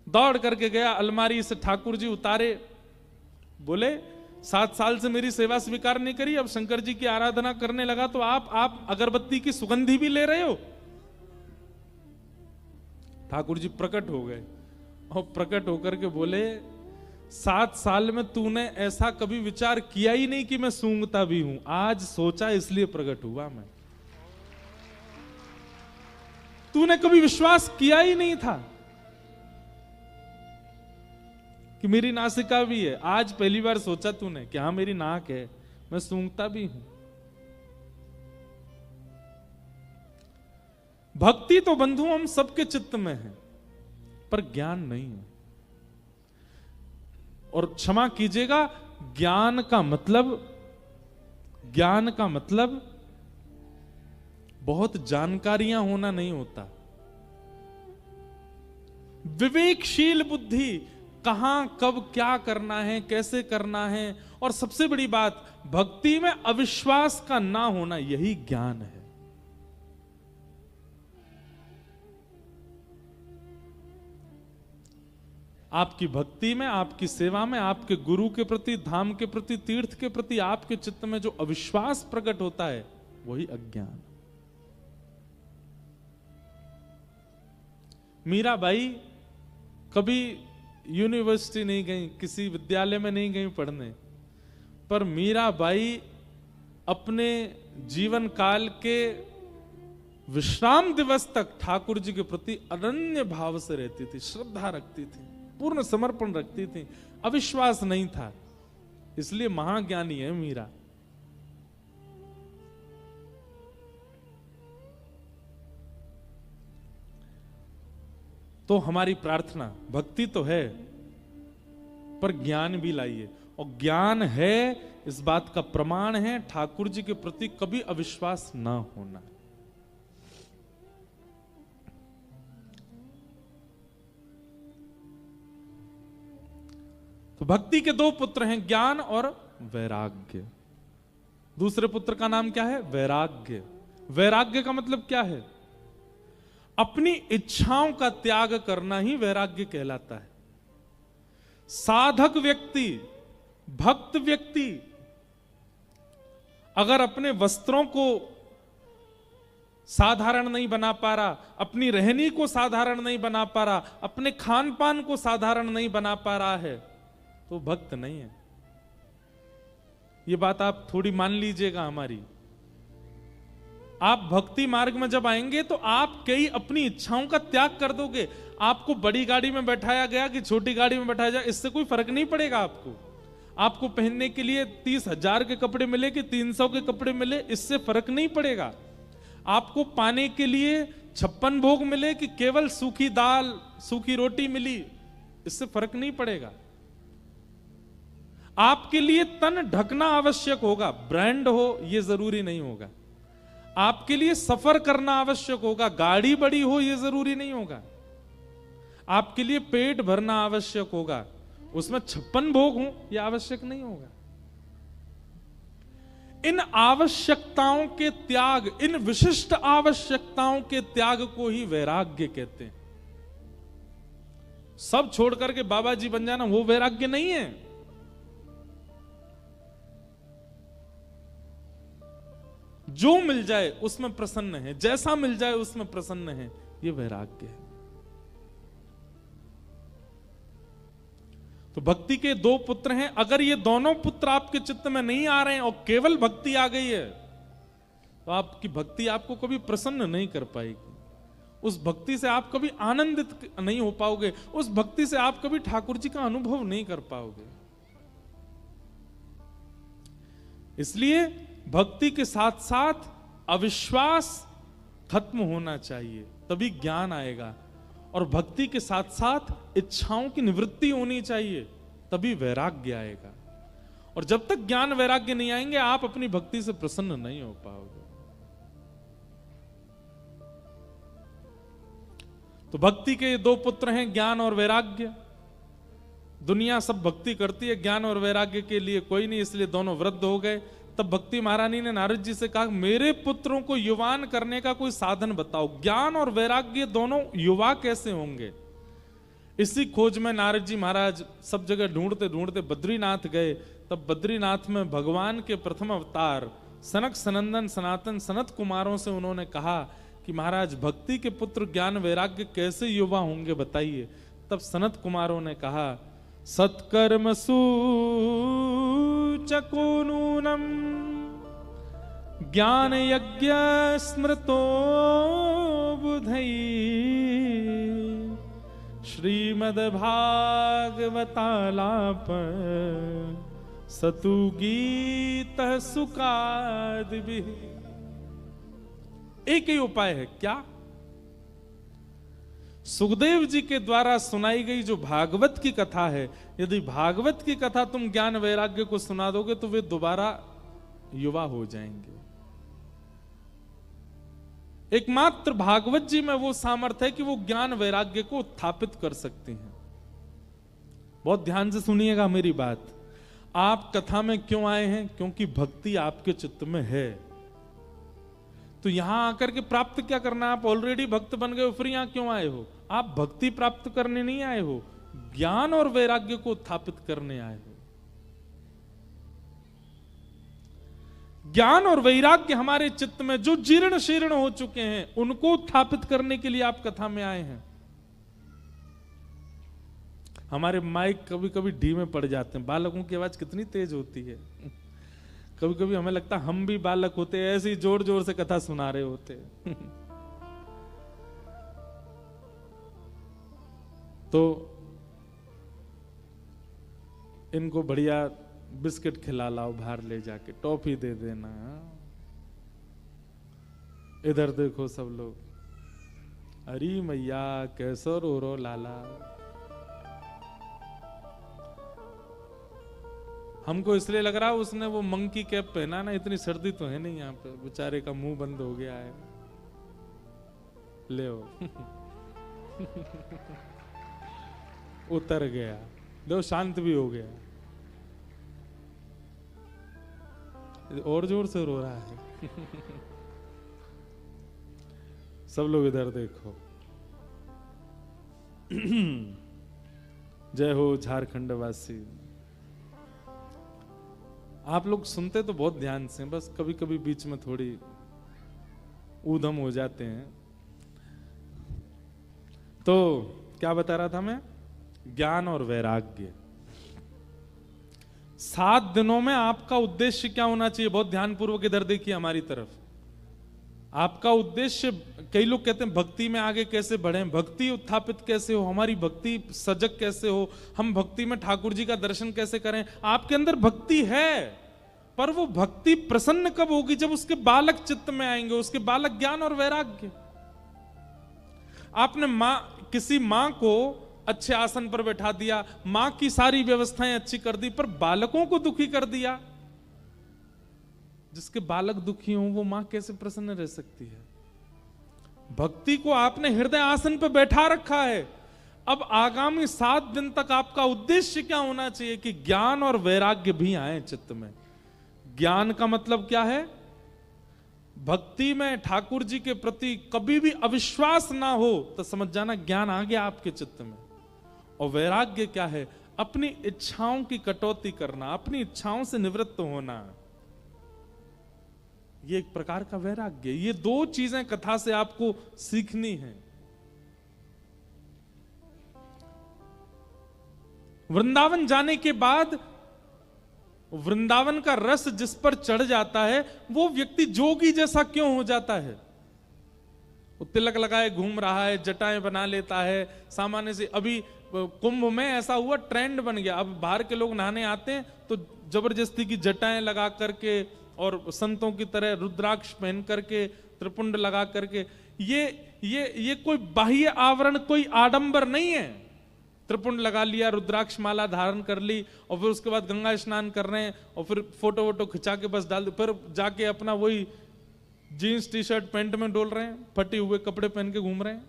दौड़ करके गया, अलमारी से ठाकुर जी उतारे। बोले 7 साल से मेरी सेवा स्वीकार नहीं करी, अब शंकर जी की आराधना करने लगा तो आप अगरबत्ती की सुगंधी भी ले रहे हो। ठाकुर जी प्रकट हो गए और प्रकट होकर के बोले 7 साल में तूने ऐसा कभी विचार किया ही नहीं कि मैं सूंघता भी हूं, आज सोचा इसलिए प्रकट हुआ मैं। तूने कभी विश्वास किया ही नहीं था कि मेरी नासिका भी है, आज पहली बार सोचा तूने कि हाँ मेरी नाक है, मैं सूंघता भी हूं। भक्ति तो बंधु हम सबके चित्त में है, पर ज्ञान नहीं है। और क्षमा कीजिएगा, ज्ञान का मतलब बहुत जानकारियां होना नहीं होता। विवेकशील बुद्धि, कहां कब क्या करना है, कैसे करना है, और सबसे बड़ी बात भक्ति में अविश्वास का ना होना, यही ज्ञान है। आपकी भक्ति में, आपकी सेवा में, आपके गुरु के प्रति, धाम के प्रति, तीर्थ के प्रति आपके चित्त में जो अविश्वास प्रकट होता है, वही अज्ञान। मीराबाई कभी यूनिवर्सिटी नहीं गई, किसी विद्यालय में नहीं गई पढ़ने, पर मीराबाई अपने जीवन काल के विश्राम दिवस तक ठाकुर जी के प्रति अनन्य भाव से रहती थी, श्रद्धा रखती थी, पूर्ण समर्पण रखती थी, अविश्वास नहीं था, इसलिए महाज्ञानी है मीरा। तो हमारी प्रार्थना, भक्ति तो है पर ज्ञान भी लाइए, और ज्ञान है इस बात का प्रमाण है ठाकुर जी के प्रति कभी अविश्वास ना होना। तो भक्ति के 2 पुत्र हैं, ज्ञान और वैराग्य। दूसरे पुत्र का नाम क्या है? वैराग्य। वैराग्य का मतलब क्या है? अपनी इच्छाओं का त्याग करना ही वैराग्य कहलाता है। साधक व्यक्ति, भक्त व्यक्ति अगर अपने वस्त्रों को साधारण नहीं बना पा रहा, अपनी रहनी को साधारण नहीं बना पा रहा, अपने खान पान को साधारण नहीं बना पा रहा है, तो भक्त नहीं है। ये बात आप थोड़ी मान लीजिएगा हमारी। आप भक्ति मार्ग में जब आएंगे तो आप कई अपनी इच्छाओं का त्याग कर दोगे। आपको बड़ी गाड़ी में बैठाया गया कि छोटी गाड़ी में बैठाया जाए, इससे कोई फर्क नहीं पड़ेगा आपको। आपको पहनने के लिए 30,000 के कपड़े मिले कि 300 के कपड़े मिले, इससे फर्क नहीं पड़ेगा। आपको पाने के लिए 56 भोग मिले कि केवल सूखी दाल, सूखी रोटी मिली, इससे फर्क नहीं पड़ेगा। आपके लिए तन ढकना आवश्यक होगा, ब्रांड हो ये जरूरी नहीं होगा। आपके लिए सफर करना आवश्यक होगा, गाड़ी बड़ी हो ये जरूरी नहीं होगा। आपके लिए पेट भरना आवश्यक होगा, उसमें 56 भोग हो यह आवश्यक नहीं होगा। इन आवश्यकताओं के त्याग, इन विशिष्ट आवश्यकताओं के त्याग को ही वैराग्य कहते हैं। सब छोड़ करके बाबा जी बन जाना वो वैराग्य नहीं है। जो मिल जाए उसमें प्रसन्न है, जैसा मिल जाए उसमें प्रसन्न है, ये वैराग्य है। तो भक्ति के 2 पुत्र हैं। अगर ये दोनों पुत्र आपके चित्त में नहीं आ रहे हैं और केवल भक्ति आ गई है, तो आपकी भक्ति आपको कभी प्रसन्न नहीं कर पाएगी। उस भक्ति से आप कभी आनंदित नहीं हो पाओगे, उस भक्ति से आप कभी ठाकुर जी का अनुभव नहीं कर पाओगे। इसलिए भक्ति के साथ साथ अविश्वास खत्म होना चाहिए, तभी ज्ञान आएगा। और भक्ति के साथ साथ इच्छाओं की निवृत्ति होनी चाहिए, तभी वैराग्य आएगा। और जब तक ज्ञान वैराग्य नहीं आएंगे, आप अपनी भक्ति से प्रसन्न नहीं हो पाओगे। तो भक्ति के दो पुत्र हैं, ज्ञान और वैराग्य। दुनिया सब भक्ति करती है, ज्ञान और वैराग्य के लिए कोई नहीं, इसलिए दोनों वृद्ध हो गए। तब भक्ति महारानी ने नारद जी से कहा, मेरे पुत्रों को युवान करने का कोई साधन बताओ। ज्ञान और वैराग्य दोनों युवा कैसे होंगे? इसी खोज में नारद जी महाराज सब जगह ढूंढते ढूंढते बद्रीनाथ गए। तब बद्रीनाथ में भगवान के प्रथम अवतार सनक सनंदन सनातन सनत कुमारों से उन्होंने कहा कि महाराज, भक्ति के पुत्र ज्ञान वैराग्य कैसे युवा होंगे, बताइए। तब सनत कुमारों ने कहा, सत्कर्मसु चको नूनम ज्ञान यज्ञ स्मृतो बुधई श्रीमद् भागवतालाप सतु गीत सुकादि। एक ही उपाय है, क्या? सुखदेव जी के द्वारा सुनाई गई जो भागवत की कथा है, यदि भागवत की कथा तुम ज्ञान वैराग्य को सुना दोगे तो वे दोबारा युवा हो जाएंगे। एकमात्र भागवत जी में वो सामर्थ्य है कि वो ज्ञान वैराग्य को उत्थापित कर सकते हैं। बहुत ध्यान से सुनिएगा मेरी बात। आप कथा में क्यों आए हैं? क्योंकि भक्ति आपके चित्त में है। तो यहां आकर के प्राप्त क्या करना? आप ऑलरेडी भक्त बन गए हो, फिर यहां क्यों आए हो? आप भक्ति प्राप्त करने नहीं आए हो, ज्ञान और वैराग्य को उत्थापित करने आए हो। ज्ञान और वैराग्य हमारे चित्त में जो जीर्ण शीर्ण हो चुके हैं, उनको उत्थापित करने के लिए आप कथा में आए हैं। हमारे माइक कभी कभी धीमे पड़ जाते हैं। बालकों की आवाज कितनी तेज होती है। कभी कभी हमें लगता है हम भी बालक होते हैं, ऐसे ही जोर जोर से कथा सुना रहे होते। तो इनको बढ़िया बिस्किट खिला लाओ, बाहर ले जाके टॉफी दे देना। इधर देखो सब लोग, अरे मैया कैसो रो रो लाला। हमको इसलिए लग रहा है उसने वो मंकी कैप पहना ना, इतनी सर्दी तो है नहीं यहाँ पे, बेचारे का मुंह बंद हो गया है। ले उतर गया, लो शांत भी हो गया, और जोर से रो रहा है। सब लोग इधर देखो। जय हो झारखंड वासी। आप लोग सुनते तो बहुत ध्यान से, बस कभी कभी बीच में थोड़ी ऊधम हो जाते हैं। तो क्या बता रहा था मैं? ज्ञान और वैराग्य। 7 दिनों में आपका उद्देश्य क्या होना चाहिए? बहुत ध्यानपूर्वक इधर देखिए हमारी तरफ। आपका उद्देश्य, कई लोग कहते हैं भक्ति में आगे कैसे बढ़ें, भक्ति उत्थापित कैसे हो, हमारी भक्ति सजग कैसे हो, हम भक्ति में ठाकुर जी का दर्शन कैसे करें। आपके अंदर भक्ति है, पर वो भक्ति प्रसन्न कब होगी? जब उसके बालक चित्त में आएंगे, उसके बालक ज्ञान और वैराग्य। आपने किसी मां को अच्छे आसन पर बैठा दिया, मां की सारी व्यवस्थाएं अच्छी कर दी, पर बालकों को दुखी कर दिया। जिसके बालक दुखी हों वो मां कैसे प्रसन्न रह सकती है? भक्ति को आपने हृदय आसन पर बैठा रखा है। अब आगामी 7 दिन तक आपका उद्देश्य क्या होना चाहिए? कि ज्ञान और वैराग्य भी आए चित्त में। ज्ञान का मतलब क्या है? भक्ति में ठाकुर जी के प्रति कभी भी अविश्वास ना हो तो समझ जाना ज्ञान आ गया आपके चित्त में। और वैराग्य क्या है? अपनी इच्छाओं की कटौती करना, अपनी इच्छाओं से निवृत्त होना। ये एक प्रकार का वैराग्य। ये 2 चीजें कथा से आपको सीखनी है। वृंदावन जाने के बाद वृंदावन का रस जिस पर चढ़ जाता है, वो व्यक्ति जोगी जैसा क्यों हो जाता है? वो तिलक लगाए घूम रहा है, जटाएं बना लेता है सामान्य से। अभी कुंभ में ऐसा हुआ, ट्रेंड बन गया। अब बाहर के लोग नहाने आते हैं तो जबरदस्ती की जटाएं लगा करके और संतों की तरह रुद्राक्ष पहन करके, त्रिपुंड लगा करके, ये कोई बाह्य आवरण, कोई आडंबर नहीं है। त्रिपुंड लगा लिया, रुद्राक्ष माला धारण कर ली और फिर उसके बाद गंगा स्नान कर रहे हैं और फिर फोटो वोटो खिंचा के बस डाल दो, फिर जाके अपना वही जीन्स टी शर्ट पैंट में डोल रहे हैं, फटे हुए कपड़े पहन के घूम रहे हैं।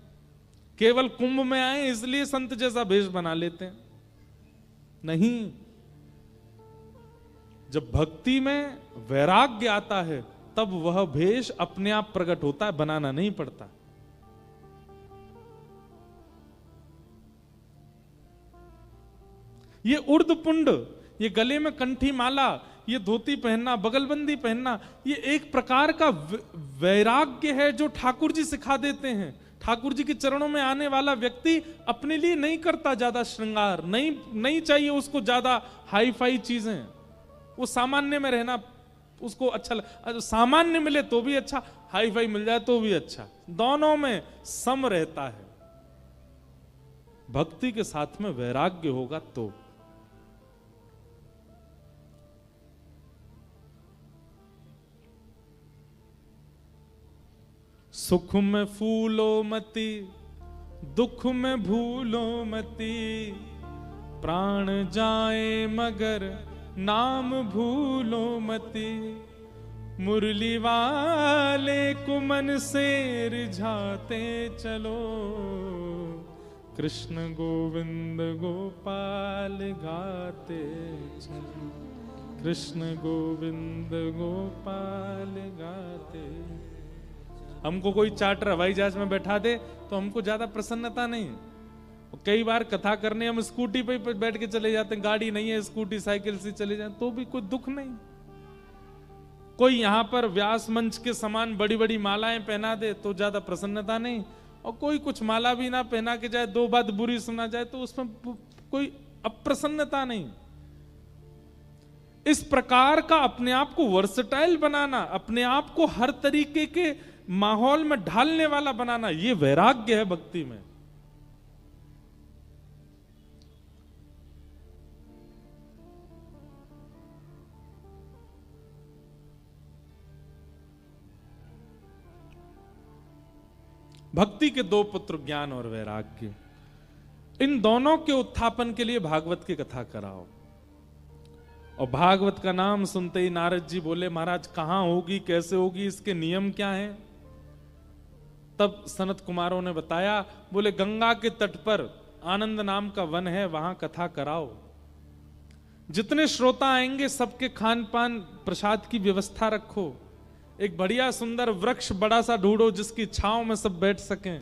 केवल कुंभ में आए इसलिए संत जैसा भेष बना लेते हैं। नहीं, जब भक्ति में वैराग्य आता है तब वह भेष अपने आप प्रकट होता है, बनाना नहीं पड़ता। ये उर्दपुंड, ये गले में कंठी माला, ये धोती पहनना, बगलबंदी पहनना, ये एक प्रकार का वैराग्य है जो ठाकुर जी सिखा देते हैं। ठाकुर जी के चरणों में आने वाला व्यक्ति अपने लिए नहीं करता ज्यादा श्रृंगार, नहीं चाहिए उसको ज्यादा हाई फाई चीजें। वो सामान्य में रहना उसको अच्छा सामान्य मिले तो भी अच्छा, हाई फाई मिल जाए तो भी अच्छा, दोनों में सम रहता है। भक्ति के साथ में वैराग्य होगा तो। सुख में फूलो मती, दुख में भूलो मती, प्राण जाए मगर नाम भूलो मती, मुरली वाले को मन से रिझाते चलो, कृष्ण गोविंद गोपाल गाते चलो, कृष्ण गोविंद गोपाल गाते। हमको कोई चार्टर हवाई जहाज में बैठा दे तो हमको ज्यादा प्रसन्नता नहीं। कई बार कथा करने हम स्कूटी पे बैठ के चले जाते हैं, गाड़ी नहीं है, स्कूटी साइकिल से चले जाते तो भी कोई दुख नहीं। कोई यहां पर व्यास मंच के समान बड़ी बड़ी मालाएं पहना दे तो ज्यादा प्रसन्नता नहीं, और कोई कुछ माला भी ना पहना के जाए, दो बात बुरी सुना जाए तो उसमें कोई अप्रसन्नता नहीं। इस प्रकार का अपने आप को वर्सटाइल बनाना, अपने आप को हर तरीके के माहौल में ढालने वाला बनाना, यह वैराग्य है भक्ति में। भक्ति के दो पुत्र ज्ञान और वैराग्य, इन दोनों के उत्थापन के लिए भागवत की कथा कराओ। और भागवत का नाम सुनते ही नारद जी बोले, महाराज कहां होगी, कैसे होगी, इसके नियम क्या हैं? तब सनत कुमारों ने बताया, बोले गंगा के तट पर आनंद नाम का वन है, वहां कथा कराओ। जितने श्रोता आएंगे सबके खान पान प्रसाद की व्यवस्था रखो। एक बढ़िया सुंदर वृक्ष बड़ा सा ढूंढो जिसकी छांव में सब बैठ सकें।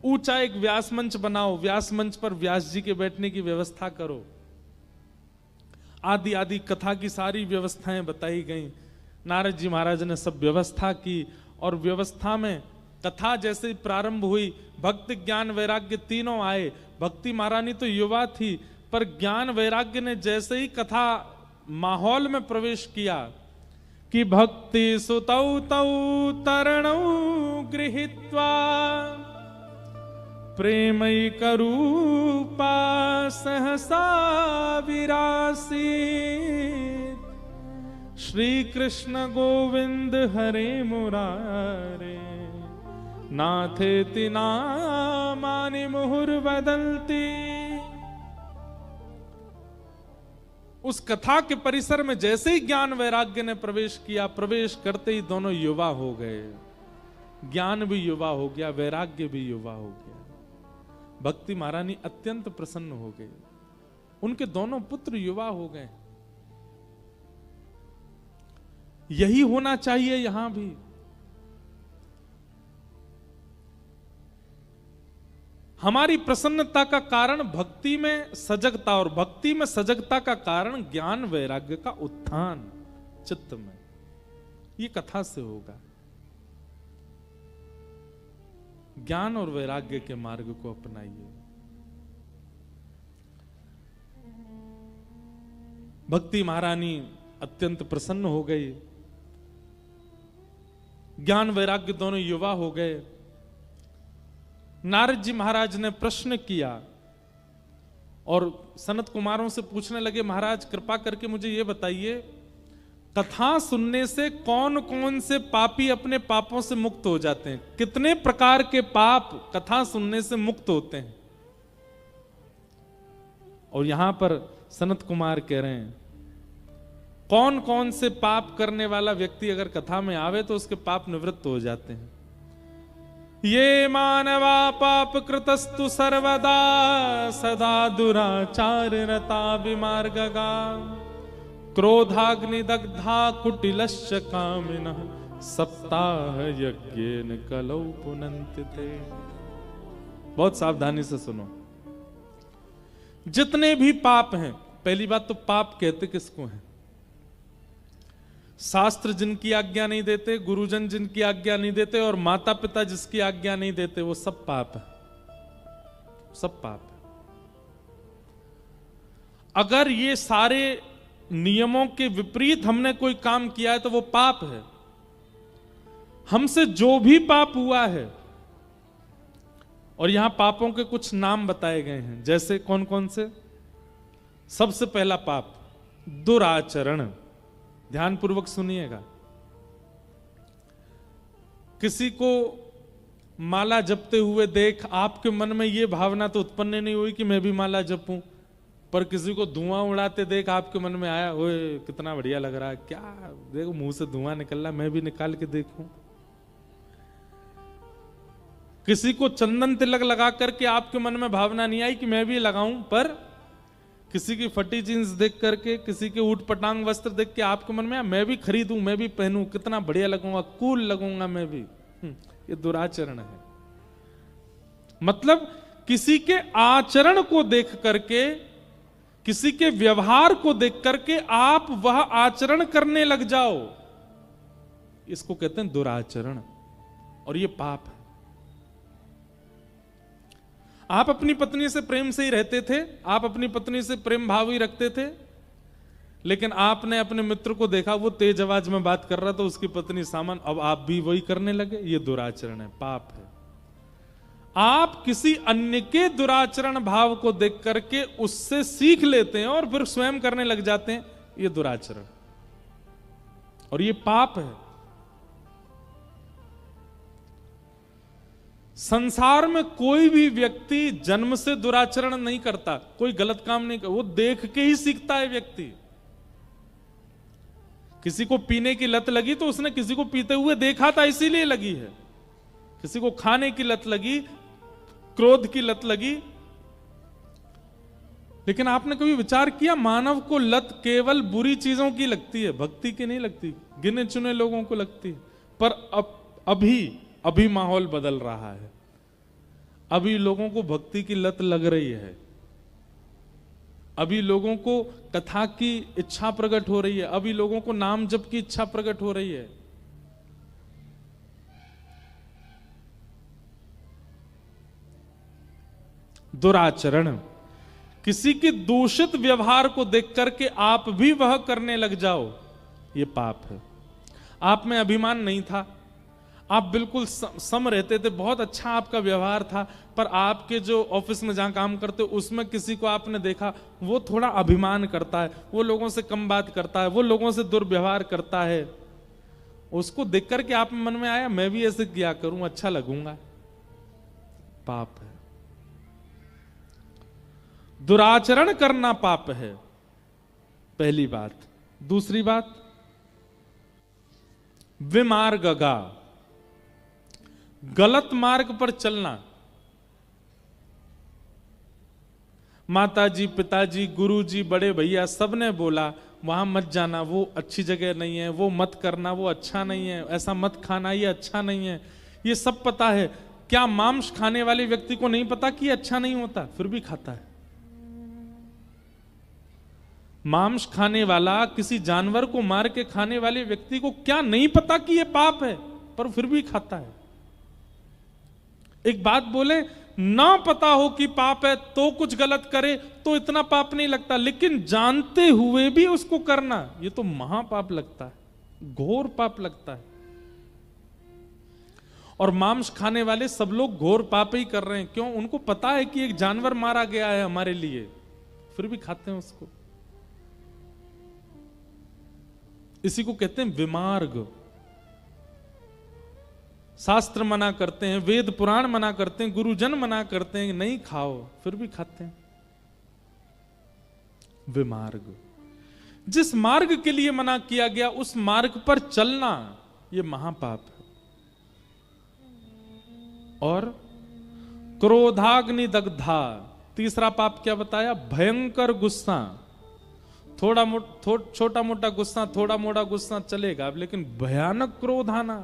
ऊंचा एक व्यास मंच बनाओ, व्यास मंच पर व्यास जी के बैठने की व्यवस्था करो। आदि आदि कथा की सारी व्यवस्थाएं बताई गई। नारद जी महाराज ने सब व्यवस्था की, और व्यवस्था में कथा जैसे प्रारंभ हुई, भक्ति ज्ञान वैराग्य तीनों आए। भक्ति महारानी तो युवा थी, पर ज्ञान वैराग्य ने जैसे ही कथा माहौल में प्रवेश किया कि भक्ति सुतौ तौ तरणौ गृहीत्वा प्रेमैकरूपा सहसा विरासीत्, श्री कृष्ण गोविंद हरे मुरारे, नाथेति नामानि मुहुर्वदन्ति। उस कथा के परिसर में जैसे ही ज्ञान वैराग्य ने प्रवेश किया, प्रवेश करते ही दोनों युवा हो गए। ज्ञान भी युवा हो गया, वैराग्य भी युवा हो गया। भक्ति महारानी अत्यंत प्रसन्न हो गई, उनके दोनों पुत्र युवा हो गए। यही होना चाहिए यहां भी। हमारी प्रसन्नता का कारण भक्ति में सजगता, और भक्ति में सजगता का कारण ज्ञान वैराग्य का उत्थान चित्त में। ये कथा से होगा। ज्ञान और वैराग्य के मार्ग को अपनाइए। भक्ति महारानी अत्यंत प्रसन्न हो गई। ज्ञान वैराग्य दोनों युवा हो गए। नारद जी महाराज ने प्रश्न किया और सनत कुमारों से पूछने लगे, महाराज कृपा करके मुझे यह बताइए, कथा सुनने से कौन कौन से पापी अपने पापों से मुक्त हो जाते हैं? कितने प्रकार के पाप कथा सुनने से मुक्त होते हैं? और यहां पर सनत कुमार कह रहे हैं, कौन कौन से पाप करने वाला व्यक्ति अगर कथा में आवे तो उसके पाप निवृत्त हो जाते हैं। ये मानवा पाप कृतस्तु सर्वदा सदा दुराचार रता विमार्गगा क्रोधाग्नि दग्धा कुटिलश्च कामिनः सप्ताह यज्ञेन कलौ पुनन्ति ते। बहुत सावधानी से सुनो। जितने भी पाप हैं, पहली बात तो पाप कहते किसको हैं? शास्त्र जिनकी आज्ञा नहीं देते, गुरुजन जिनकी आज्ञा नहीं देते और माता पिता जिसकी आज्ञा नहीं देते, वो सब पाप है, सब पाप है। अगर ये सारे नियमों के विपरीत हमने कोई काम किया है तो वो पाप है। हमसे जो भी पाप हुआ है, और यहां पापों के कुछ नाम बताए गए हैं, जैसे कौन कौन से? सबसे पहला पाप दुराचरण। ध्यान पूर्वक सुनिएगा। किसी को माला जपते हुए देख आपके मन में यह भावना तो उत्पन्न नहीं हुई कि मैं भी माला जपूं, पर किसी को धुआं उड़ाते देख आपके मन में आया, ओए कितना बढ़िया लग रहा है, क्या देखो मुंह से धुआं निकल रहा, मैं भी निकाल के देखूं। किसी को चंदन तिलक लगा करके आपके मन में भावना नहीं आई कि मैं भी लगाऊं, पर किसी की फटी जींस देख करके, किसी के ऊट पटांग वस्त्र देख के आपके मन में आया, मैं भी खरीदूं, मैं भी पहनूं, कितना बढ़िया लगूंगा, कूल लगूंगा मैं भी। ये दुराचरण है। मतलब किसी के आचरण को देख करके, किसी के व्यवहार को देख करके आप वह आचरण करने लग जाओ, इसको कहते हैं दुराचरण, और ये पाप है। आप अपनी पत्नी से प्रेम से ही रहते थे, आप अपनी पत्नी से प्रेम भाव ही रखते थे, लेकिन आपने अपने मित्र को देखा वो तेज आवाज में बात कर रहा था, उसकी पत्नी सामने, अब आप भी वही करने लगे, ये दुराचरण है, पाप है। आप किसी अन्य के दुराचरण भाव को देख करके उससे सीख लेते हैं और फिर स्वयं करने लग जाते हैं, ये दुराचरण, और ये पाप है। संसार में कोई भी व्यक्ति जन्म से दुराचरण नहीं करता, कोई गलत काम नहीं करता, वो देख के ही सीखता है व्यक्ति। किसी को पीने की लत लगी तो उसने किसी को पीते हुए देखा था, इसीलिए लगी है। किसी को खाने की लत लगी, क्रोध की लत लगी, लेकिन आपने कभी विचार किया मानव को लत केवल बुरी चीजों की लगती है, भक्ति की नहीं लगती, गिने चुने लोगों को लगती है। पर अभी माहौल बदल रहा है, अभी लोगों को भक्ति की लत लग रही है, अभी लोगों को कथा की इच्छा प्रकट हो रही है, अभी लोगों को नाम जप की इच्छा प्रकट हो रही है। दुराचरण, किसी के दूषित व्यवहार को देख करके आप भी वह करने लग जाओ, यह पाप है। आप में अभिमान नहीं था, आप बिल्कुल सम रहते थे, बहुत अच्छा आपका व्यवहार था, पर आपके जो ऑफिस में जहां काम करते उसमें किसी को आपने देखा वो थोड़ा अभिमान करता है, वो लोगों से कम बात करता है, वो लोगों से दुर्व्यवहार करता है, उसको देख करके आप मन में आया मैं भी ऐसे किया करूं, अच्छा लगूंगा, पाप है। दुराचरण करना पाप है, पहली बात। दूसरी बात, विमार्गगा, गलत मार्ग पर चलना। माताजी, पिताजी, गुरुजी, बड़े भैया सबने बोला वहां मत जाना, वो अच्छी जगह नहीं है, वो मत करना, वो अच्छा नहीं है, ऐसा मत खाना, ये अच्छा नहीं है, ये सब पता है। क्या मांस खाने वाले व्यक्ति को नहीं पता कि ये अच्छा नहीं होता, फिर भी खाता है? मांस खाने वाला, किसी जानवर को मार के खाने वाले व्यक्ति को क्या नहीं पता कि ये पाप है, पर फिर भी खाता है? एक बात बोले, ना पता हो कि पाप है तो कुछ गलत करे तो इतना पाप नहीं लगता, लेकिन जानते हुए भी उसको करना, ये तो महापाप लगता है, घोर पाप लगता है। और मांस खाने वाले सब लोग घोर पाप ही कर रहे हैं। क्यों? उनको पता है कि एक जानवर मारा गया है हमारे लिए, फिर भी खाते हैं उसको। इसी को कहते हैं विमार्ग। शास्त्र मना करते हैं, वेद पुराण मना करते हैं, गुरुजन मना करते हैं नहीं खाओ, फिर भी खाते हैं। विमार्ग। जिस मार्ग के लिए मना किया गया उस मार्ग पर चलना यह महापाप है। और क्रोधाग्नि दग्धा, तीसरा पाप क्या बताया? भयंकर गुस्सा। छोटा मोटा गुस्सा, थोड़ा मोटा गुस्सा चलेगा, लेकिन भयानक क्रोध आना,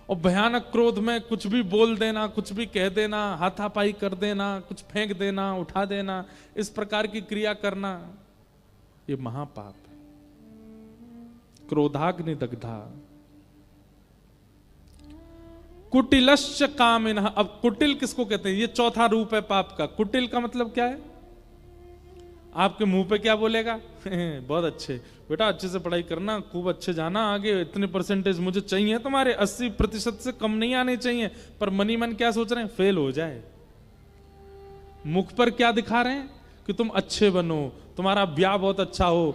और भयानक क्रोध में कुछ भी बोल देना, कुछ भी कह देना, हाथापाई कर देना, कुछ फेंक देना, उठा देना, इस प्रकार की क्रिया करना, ये महापाप है। क्रोधाग्नि दग्धा। कुटिलश्च कामिनः। अब कुटिल किसको कहते हैं? ये चौथा रूप है पाप का। कुटिल का मतलब क्या है? आपके मुंह पे क्या बोलेगा? बहुत अच्छे बेटा, अच्छे से पढ़ाई करना, खूब अच्छे जाना आगे, इतने परसेंटेज मुझे चाहिए तुम्हारे, 80% से कम नहीं आने चाहिए। पर मनी मन क्या सोच रहे हैं? फेल हो जाए। मुख पर क्या दिखा रहे हैं? कि तुम अच्छे बनो, तुम्हारा ब्याह बहुत अच्छा हो,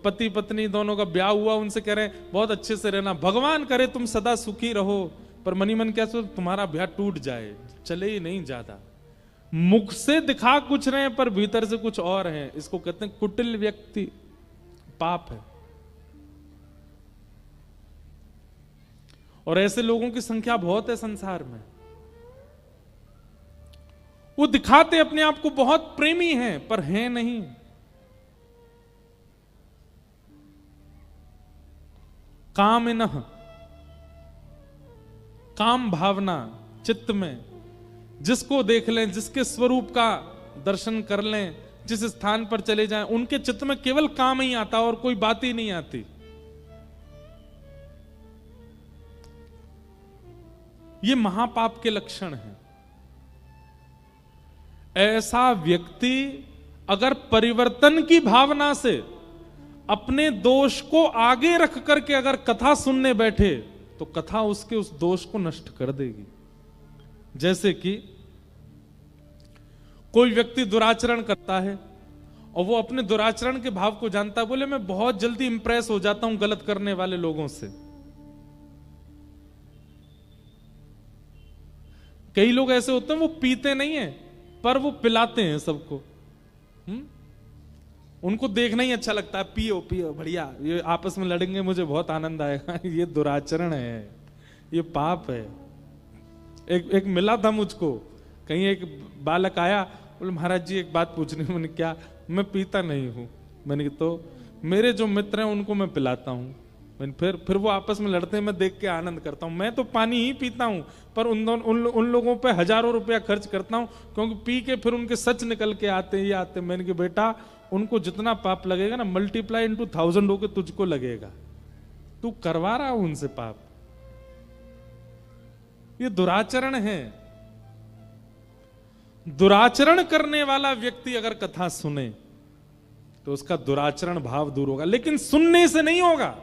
पति पत्नी दोनों का ब्याह हुआ, उनसे कह रहे हैं बहुत अच्छे से रहना, भगवान करे तुम सदा सुखी रहो। पर मनी मन क्या सोच? तुम्हारा ब्याह टूट जाए, चले ही नहीं ज्यादा। मुख से दिखा कुछ रहे हैं पर भीतर से कुछ और है। इसको कहते हैं कुटिल व्यक्ति, पाप है। और ऐसे लोगों की संख्या बहुत है संसार में। वो दिखाते अपने आप को बहुत प्रेमी हैं पर हैं नहीं। कामिनः, काम भावना चित्त में, जिसको देख लें, जिसके स्वरूप का दर्शन कर लें, जिस स्थान पर चले जाएं, उनके चित्त में केवल काम ही आता और कोई बात ही नहीं आती। ये महापाप के लक्षण हैं। ऐसा व्यक्ति अगर परिवर्तन की भावना से अपने दोष को आगे रख करके अगर कथा सुनने बैठे तो कथा उसके उस दोष को नष्ट कर देगी। जैसे कि कोई व्यक्ति दुराचरण करता है और वो अपने दुराचरण के भाव को जानता है, बोले मैं बहुत जल्दी इंप्रेस हो जाता हूं गलत करने वाले लोगों से। कई लोग ऐसे होते हैं वो पीते नहीं है पर वो पिलाते हैं सबको। उनको देखना ही अच्छा लगता है, पियो पियो बढ़िया, ये आपस में लड़ेंगे मुझे बहुत आनंद आएगा। ये दुराचरण है, ये पाप है। एक मिला था मुझको, कहीं एक बालक आया, बोले महाराज जी एक बात पूछनी। मैंने क्या? मैं पीता नहीं हूं। मैंने तो मेरे जो मित्र हैं उनको मैं पिलाता हूं। मैंने फिर वो आपस में लड़ते हैं, मैं देख के आनंद करता हूं। मैं तो पानी ही पीता हूं पर उन लोगों पे हजारों रुपया खर्च करता हूं, क्योंकि पी के फिर उनके सच निकल के आते ही आते। मैंने कहा बेटा उनको जितना पाप लगेगा ना, मल्टीप्लाई इनटू 1000 होकर तुझको लगेगा। तू करवा रहा हूं उनसे पाप। ये दुराचरण है। दुराचरण करने वाला व्यक्ति अगर कथा सुने तो उसका दुराचरण भाव दूर होगा, लेकिन सुनने से नहीं होगा।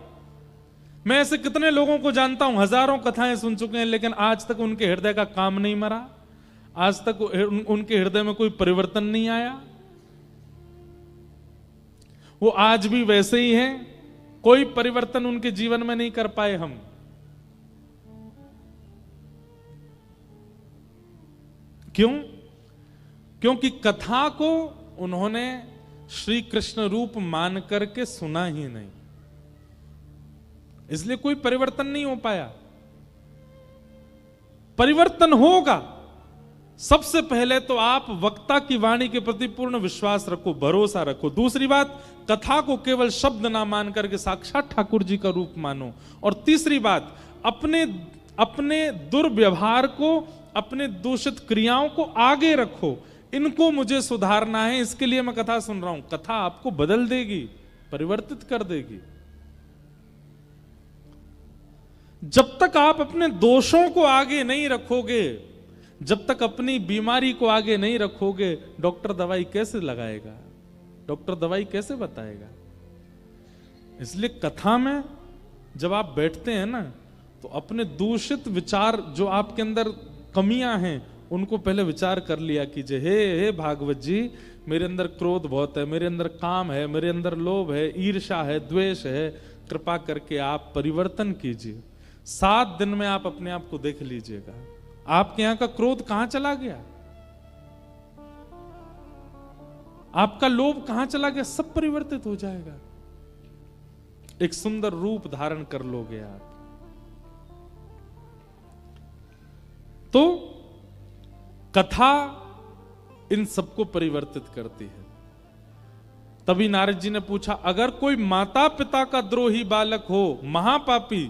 मैं ऐसे कितने लोगों को जानता हूं, हजारों कथाएं सुन चुके हैं, लेकिन आज तक उनके हृदय का काम नहीं मरा, आज तक उनके हृदय में कोई परिवर्तन नहीं आया। वो आज भी वैसे ही हैं, कोई परिवर्तन उनके जीवन में नहीं कर पाए हम। क्यों? क्योंकि कथा को उन्होंने श्री कृष्ण रूप मान करके सुना ही नहीं, इसलिए कोई परिवर्तन नहीं हो पाया। परिवर्तन होगा, सबसे पहले तो आप वक्ता की वाणी के प्रति पूर्ण विश्वास रखो, भरोसा रखो। दूसरी बात, कथा को केवल शब्द ना मान करके साक्षात ठाकुर जी का रूप मानो। और तीसरी बात, अपने दुर्व्यवहार को, अपने दूषित क्रियाओं को आगे रखो। इनको मुझे सुधारना है, इसके लिए मैं कथा सुन रहा हूं। कथा आपको बदल देगी, परिवर्तित कर देगी। जब तक आप अपने दोषों को आगे नहीं रखोगे, जब तक अपनी बीमारी को आगे नहीं रखोगे, डॉक्टर दवाई कैसे लगाएगा? डॉक्टर दवाई कैसे बताएगा? इसलिए कथा में जब आप बैठते हैं ना, तो अपने दूषित विचार जो आपके अंदर कमियां हैं उनको पहले विचार कर लिया कीजिए। हे भागवत जी, मेरे अंदर क्रोध बहुत है, मेरे अंदर काम है, मेरे अंदर लोभ है, ईर्ष्या है, द्वेष है, कृपा करके आप परिवर्तन कीजिए। 7 दिन में आप अपने आप को देख लीजिएगा, आपके यहां का क्रोध कहां चला गया, आपका लोभ कहां चला गया, सब परिवर्तित हो जाएगा। एक सुंदर रूप धारण कर लोगे आप। तो कथा इन सबको परिवर्तित करती है। तभी नारद जी ने पूछा, अगर कोई माता पिता का द्रोही बालक हो, महापापी,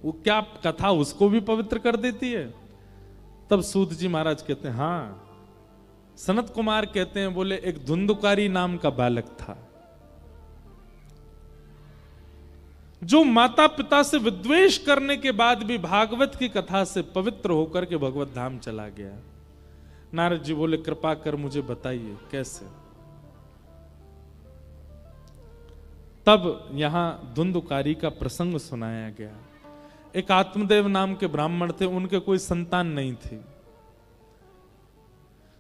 वो क्या कथा उसको भी पवित्र कर देती है? तब सूत जी महाराज कहते हैं, हां। सनत कुमार कहते हैं, बोले एक धुंधुकारी नाम का बालक था जो माता पिता से विद्वेष करने के बाद भी भागवत की कथा से पवित्र होकर के भगवत धाम चला गया। नारद जी बोले, कृपा कर मुझे बताइए कैसे। तब यहां धुंधुकारी का प्रसंग सुनाया गया। एक आत्मदेव नाम के ब्राह्मण थे, उनके कोई संतान नहीं थी।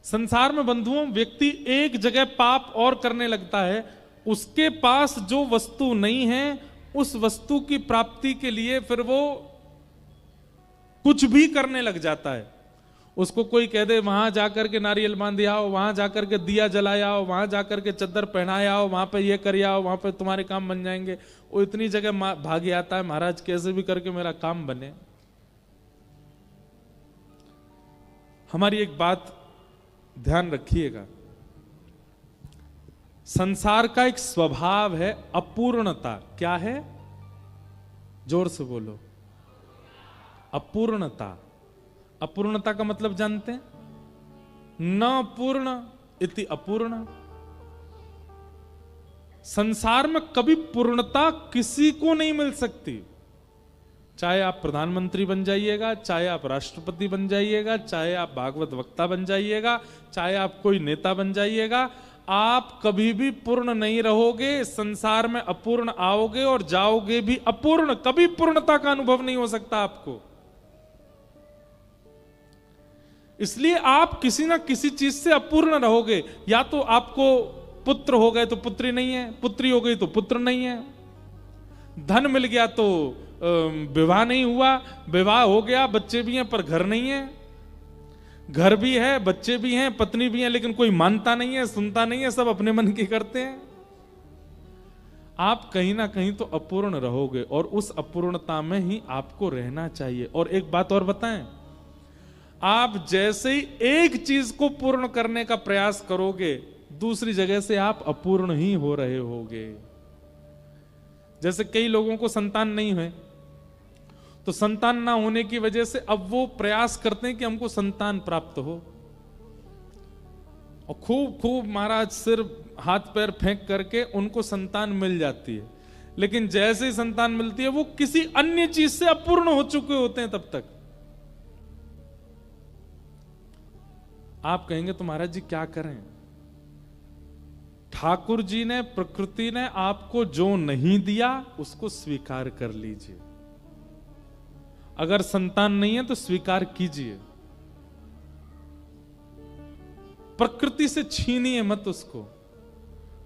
संसार में बंधुओं, व्यक्ति एक जगह पाप और करने लगता है, उसके पास जो वस्तु नहीं है उस वस्तु की प्राप्ति के लिए फिर वो कुछ भी करने लग जाता है। उसको कोई कह दे वहां जाकर के नारियल बांध आओ, वहां जाकर के दिया जलाया आओ, वहां जाकर के चद्दर पहनाया आओ, वहां पे ये कर आओ, वहां पे तुम्हारे काम बन जाएंगे। वो इतनी जगह भागे आता है, महाराज कैसे भी करके मेरा काम बने। हमारी एक बात ध्यान रखिएगा, संसार का एक स्वभाव है अपूर्णता। क्या है? जोर से बोलो। अपूर्णता। अपूर्णता का मतलब जानते हैं? न पूर्ण इति अपूर्ण। संसार में कभी पूर्णता किसी को नहीं मिल सकती। चाहे आप प्रधानमंत्री बन जाइएगा, चाहे आप राष्ट्रपति बन जाइएगा, चाहे आप भागवत वक्ता बन जाइएगा, चाहे आप कोई नेता बन जाइएगा, आप कभी भी पूर्ण नहीं रहोगे। संसार में अपूर्ण आओगे और जाओगे भी अपूर्ण। कभी पूर्णता का अनुभव नहीं हो सकता आपको। इसलिए आप किसी ना किसी चीज से अपूर्ण रहोगे। या तो आपको पुत्र हो गए तो पुत्री नहीं है, पुत्री हो गई तो पुत्र नहीं है, धन मिल गया तो विवाह नहीं हुआ, विवाह हो गया बच्चे भी हैं पर घर नहीं है, घर भी है बच्चे भी हैं पत्नी भी है, लेकिन कोई मानता नहीं है, सुनता नहीं है, सब अपने मन की करते हैं। आप कहीं ना कहीं तो अपूर्ण रहोगे और उस अपूर्णता में ही आपको रहना चाहिए। और एक बात और बताएं, आप जैसे ही एक चीज को पूर्ण करने का प्रयास करोगे, दूसरी जगह से आप अपूर्ण ही हो रहे होगे। जैसे कई लोगों को संतान नहीं है, तो संतान ना होने की वजह से अब वो प्रयास करते हैं कि हमको संतान प्राप्त हो, और खूब खूब महाराज सिर हाथ पैर फेंक करके उनको संतान मिल जाती है। लेकिन जैसे ही संतान मिलती है वो किसी अन्य चीज से अपूर्ण हो चुके होते हैं तब तक। आप कहेंगे तो महाराज जी क्या करें? ठाकुर जी ने, प्रकृति ने आपको जो नहीं दिया उसको स्वीकार कर लीजिए। अगर संतान नहीं है तो स्वीकार कीजिए, प्रकृति से छीनिए मत उसको।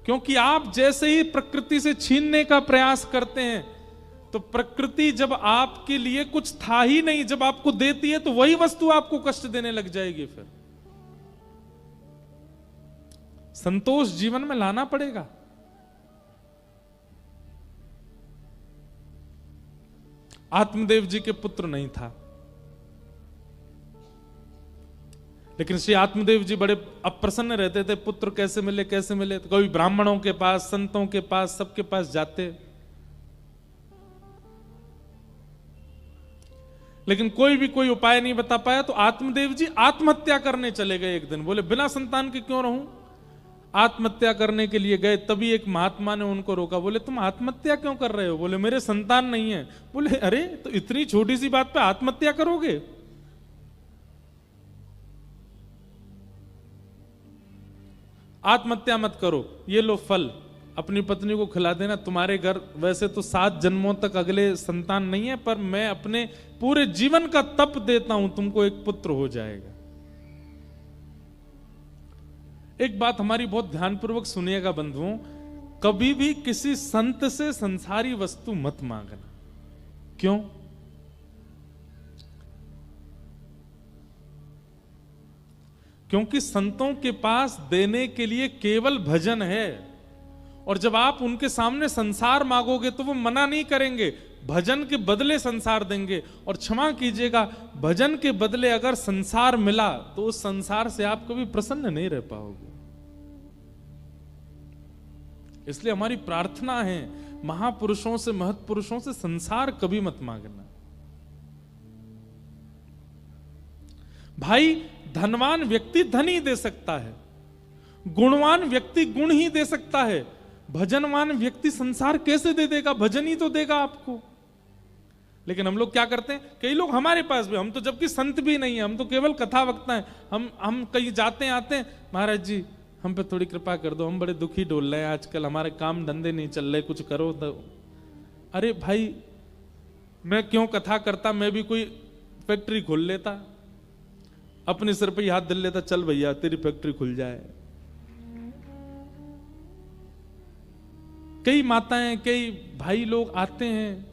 क्योंकि आप जैसे ही प्रकृति से छीनने का प्रयास करते हैं तो प्रकृति जब आपके लिए कुछ था ही नहीं, जब आपको देती है तो वही वस्तु आपको कष्ट देने लग जाएगी। फिर संतोष जीवन में लाना पड़ेगा। आत्मदेव जी के पुत्र नहीं था, लेकिन श्री आत्मदेव जी बड़े अप्रसन्न रहते थे। पुत्र कैसे मिले कैसे मिले, तो कभी ब्राह्मणों के पास, संतों के पास, सबके पास जाते, लेकिन कोई भी कोई उपाय नहीं बता पाया। तो आत्मदेव जी आत्महत्या करने चले गए एक दिन। बोले बिना संतान के क्यों रहूं, आत्महत्या करने के लिए गए। तभी एक महात्मा ने उनको रोका। बोले तुम आत्महत्या क्यों कर रहे हो? बोले मेरे संतान नहीं है। बोले अरे तो इतनी छोटी सी बात पे आत्महत्या करोगे? आत्महत्या मत करो, ये लो फल, अपनी पत्नी को खिला देना, तुम्हारे घर वैसे तो 7 जन्मों तक अगले संतान नहीं है, पर मैं अपने पूरे जीवन का तप देता हूं, तुमको एक पुत्र हो जाएगा। एक बात हमारी बहुत ध्यानपूर्वक सुनिएगा बंधुओं, कभी भी किसी संत से संसारी वस्तु मत मांगना। क्यों? क्योंकि संतों के पास देने के लिए केवल भजन है, और जब आप उनके सामने संसार मांगोगे तो वो मना नहीं करेंगे, भजन के बदले संसार देंगे। और क्षमा कीजिएगा, भजन के बदले अगर संसार मिला तो उस संसार से आप कभी प्रसन्न नहीं रह पाओगे। इसलिए हमारी प्रार्थना है, महापुरुषों से, महत्पुरुषों से संसार कभी मत मांगना। भाई, धनवान व्यक्ति धन ही दे सकता है, गुणवान व्यक्ति गुण ही दे सकता है, भजनवान व्यक्ति संसार कैसे दे देगा? भजन ही तो देगा आपको। लेकिन हम लोग क्या करते हैं, कई लोग हमारे पास भी, हम तो जबकि संत भी नहीं है, हम तो केवल कथा वक्ता हैं, हम कहीं जाते हैं आते हैं, महाराज जी हम पे थोड़ी कृपा कर दो, हम बड़े दुखी डोल रहे हैं आजकल, हमारे काम धंधे नहीं चल रहे, कुछ करो तो। अरे भाई, मैं क्यों कथा करता, मैं भी कोई फैक्ट्री खोल लेता, अपने सिर पे हाथ दिल लेता, चल भैया तेरी फैक्ट्री खुल जाए। कई माताएं, कई भाई लोग आते हैं,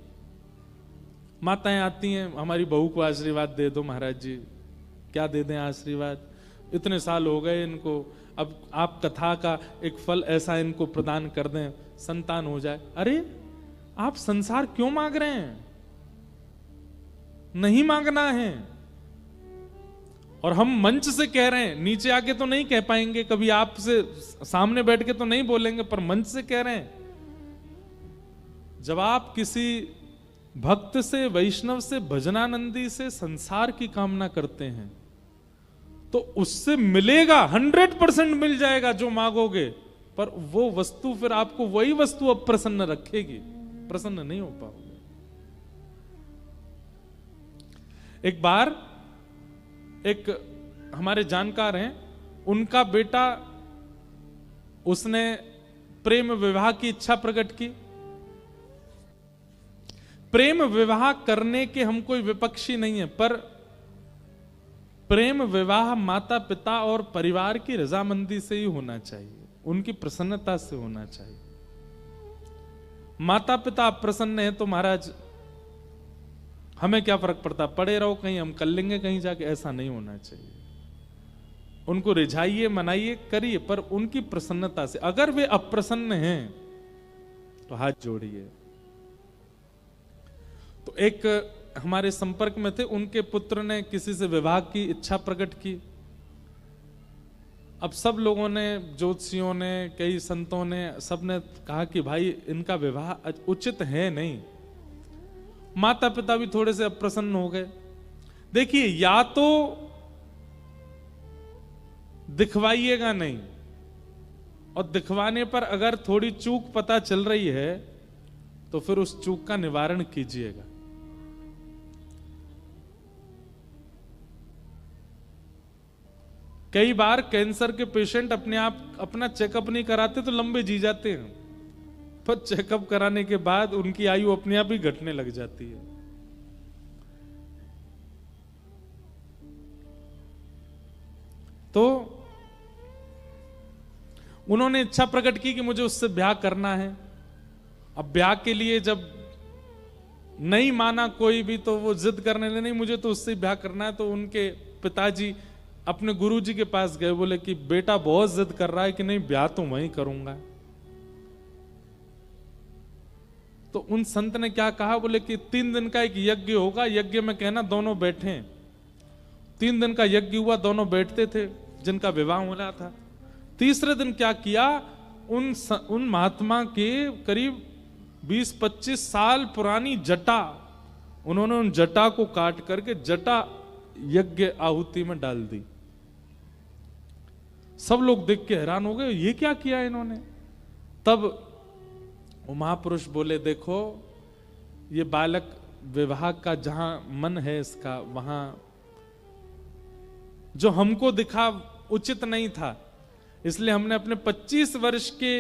माताएं आती हैं, हमारी बहू को आशीर्वाद दे दो महाराज जी। क्या दे दें आशीर्वाद, इतने साल हो गए इनको, अब आप कथा का एक फल ऐसा इनको प्रदान कर दें, संतान हो जाए। अरे आप संसार क्यों मांग रहे हैं? नहीं मांगना है। और हम मंच से कह रहे हैं, नीचे आके तो नहीं कह पाएंगे, कभी आपसे सामने बैठ के तो नहीं बोलेंगे, पर मंच से कह रहे हैं। जब आप किसी भक्त से, वैष्णव से, भजनानंदी से संसार की कामना करते हैं तो उससे मिलेगा, 100% मिल जाएगा जो मांगोगे, पर वो वस्तु फिर आपको वही वस्तु अप्रसन्न रखेगी, प्रसन्न नहीं हो पाओगे। एक बार एक हमारे जानकार हैं, उनका बेटा, उसने प्रेम विवाह की इच्छा प्रकट की। प्रेम विवाह करने के हम कोई विपक्षी नहीं है, पर प्रेम विवाह माता पिता और परिवार की रजामंदी से ही होना चाहिए, उनकी प्रसन्नता से होना चाहिए। माता पिता अप्रसन्न है तो महाराज हमें क्या फर्क पड़ता, पड़े रहो, कहीं हम कर लेंगे कहीं जाके, ऐसा नहीं होना चाहिए। उनको रिझाइए, मनाइए, करिए, पर उनकी प्रसन्नता से। अगर वे अप्रसन्न हैं तो हाथ जोड़िए। तो एक हमारे संपर्क में थे, उनके पुत्र ने किसी से विवाह की इच्छा प्रकट की। अब सब लोगों ने, ज्योतिषियों ने, कई संतों ने, सबने कहा कि भाई इनका विवाह उचित है नहीं। माता पिता भी थोड़े से अप्रसन्न हो गए। देखिए, या तो दिखवाइएगा नहीं, और दिखवाने पर अगर थोड़ी चूक पता चल रही है तो फिर उस चूक का निवारण कीजिएगा। कई बार कैंसर के पेशेंट अपने आप अपना चेकअप नहीं कराते तो लंबे जी जाते हैं, पर चेकअप कराने के बाद उनकी आयु अपने आप ही घटने लग जाती है। तो उन्होंने इच्छा प्रकट की कि मुझे उससे ब्याह करना है। अब ब्याह के लिए जब नहीं माना कोई भी, तो वो जिद करने लगे, नहीं मुझे तो उससे ब्याह करना है। तो उनके पिताजी अपने गुरुजी के पास गए, बोले कि बेटा बहुत जिद कर रहा है कि नहीं ब्याह तो वहीं करूंगा। तो उन संत ने क्या कहा, बोले कि 3 दिन का एक यज्ञ होगा, यज्ञ में कहना दोनों बैठे। 3 दिन का यज्ञ हुआ, दोनों बैठते थे जिनका विवाह होना था। तीसरे दिन क्या किया, उन महात्मा के करीब 20-25 साल पुरानी जटा, उन्होंने उन जटा को काट करके जटा यज्ञ आहुति में डाल दी। सब लोग देख के हैरान हो गए, ये क्या किया इन्होंने। तब वो महापुरुष बोले, देखो ये बालक विवाह का जहां मन है इसका, वहां जो हमको दिखा उचित नहीं था, इसलिए हमने अपने 25 वर्ष के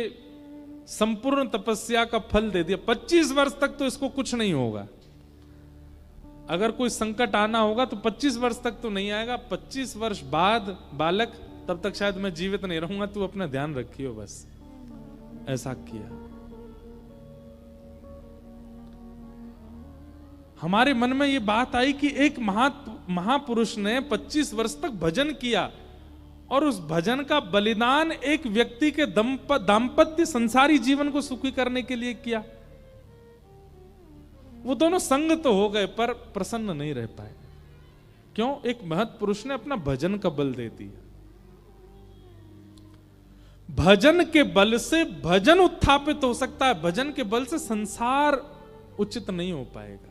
संपूर्ण तपस्या का फल दे दिया। 25 वर्ष तक तो इसको कुछ नहीं होगा। अगर कोई संकट आना होगा तो 25 वर्ष तक तो नहीं आएगा। 25 वर्ष बाद बालक, तब तक शायद मैं जीवित नहीं रहूंगा, तू अपना ध्यान रखियो बस। ऐसा किया। हमारे मन में ये बात आई कि एक महापुरुष ने 25 वर्ष तक भजन किया और उस भजन का बलिदान एक व्यक्ति के दाम्पत्य संसारी जीवन को सुखी करने के लिए किया। वो दोनों संग तो हो गए पर प्रसन्न नहीं रह पाए। क्यों? एक महत् पुरुष ने अपना भजन का बल दे दिया। भजन के बल से भजन उत्थापित हो सकता है, भजन के बल से संसार उचित नहीं हो पाएगा।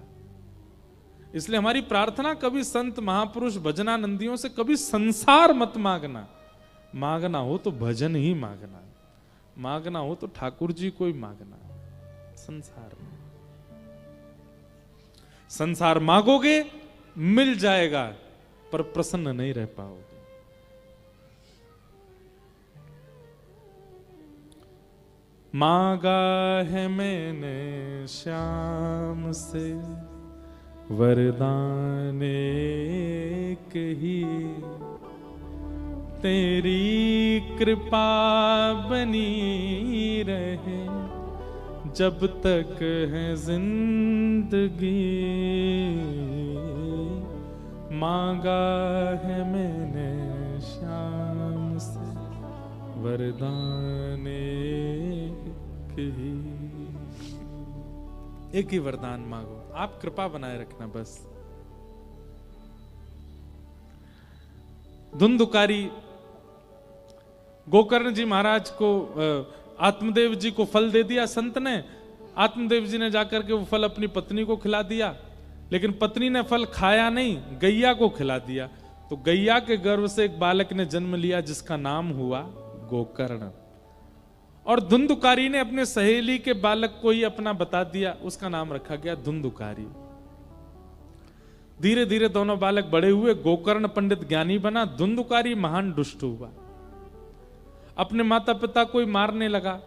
इसलिए हमारी प्रार्थना, कभी संत महापुरुष भजनानंदियों से कभी संसार मत मांगना। मांगना हो तो भजन ही मांगना, मांगना हो तो ठाकुर जी को ही मांगना। संसार में संसार मांगोगे मिल जाएगा पर प्रसन्न नहीं रह पाओगे। मांगा है मैंने श्याम से वरदान एक ही, तेरी कृपा बनी रहे जब तक है जिंदगी। मांगा है मैंने श्याम से वरदान एक ही वरदान मांगो, आप कृपा बनाए रखना बस। धुंधुकारी गोकर्ण जी महाराज को, आत्मदेव जी को फल दे दिया संत ने। आत्मदेव जी ने जाकर के वो फल अपनी पत्नी को खिला दिया, लेकिन पत्नी ने फल खाया नहीं, गैया को खिला दिया। तो गैया के गर्भ से एक बालक ने जन्म लिया जिसका नाम हुआ गोकर्ण। और धुंधुकारी ने अपने सहेली के बालक को ही अपना बता दिया, उसका नाम रखा गया धुंधुकारी। धीरे धीरे दोनों बालक बड़े हुए। गोकर्ण पंडित ज्ञानी बना, धुंधुकारी महान दुष्ट हुआ, अपने माता पिता को ही मारने लगा।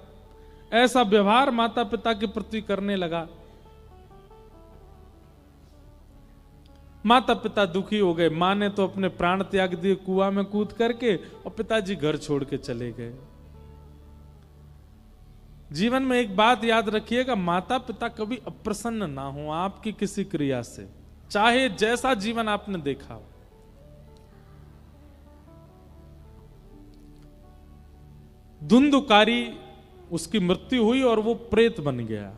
ऐसा व्यवहार माता पिता के प्रति करने लगा। माता पिता दुखी हो गए। मां ने तो अपने प्राण त्याग दिए कुआं में कूद करके, और पिताजी घर छोड़ के चले गए। जीवन में एक बात याद रखिएगा, माता पिता कभी अप्रसन्न ना हो आपकी किसी क्रिया से, चाहे जैसा जीवन आपने देखा हो। धुंधुकारी, उसकी मृत्यु हुई और वो प्रेत बन गया।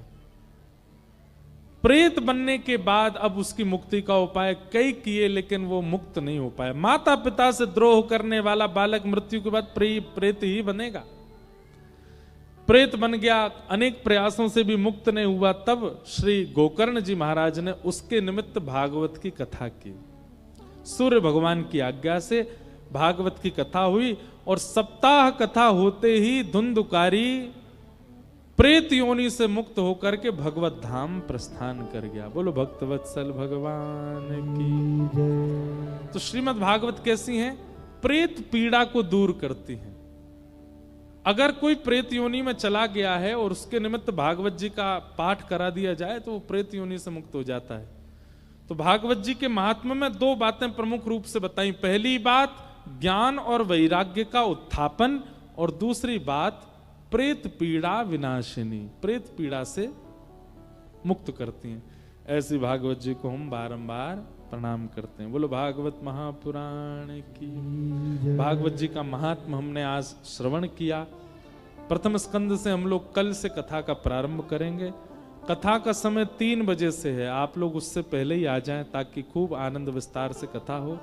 प्रेत बनने के बाद अब उसकी मुक्ति का उपाय कई किए, लेकिन वो मुक्त नहीं हो पाया। माता पिता से द्रोह करने वाला बालक मृत्यु के बाद प्रेत ही बनेगा। प्रेत बन गया, अनेक प्रयासों से भी मुक्त नहीं हुआ। तब श्री गोकर्ण जी महाराज ने उसके निमित्त भागवत की कथा की। सूर्य भगवान की आज्ञा से भागवत की कथा हुई, और सप्ताह कथा होते ही धुंधुकारी प्रेत योनि से मुक्त होकर के भगवत धाम प्रस्थान कर गया। बोलो भक्तवत्सल भगवान की जय। तो श्रीमद् भागवत कैसी है? प्रेत पीड़ा को दूर करती है। अगर कोई प्रेत योनि में चला गया है और उसके निमित्त भागवत जी का पाठ करा दिया जाए तो वो प्रेत योनि से मुक्त हो जाता है। तो भागवत जी के महात्म्य में दो बातें प्रमुख रूप से बताई। पहली बात ज्ञान और वैराग्य का उत्थापन, और दूसरी बात प्रेत पीड़ा विनाशिनी, प्रेत पीड़ा से मुक्त करती हैं। ऐसी भागवत जी को हम बारंबार प्रणाम करते हैं। बोलो भागवत महापुराण की। भागवत जी का महात्मा हमने आज श्रवण किया। प्रथम स्कंद से हम लोग कल से कथा का प्रारंभ करेंगे। कथा का समय 3 बजे से है, आप लोग उससे पहले ही आ जाएं ताकि खूब आनंद विस्तार से कथा हो।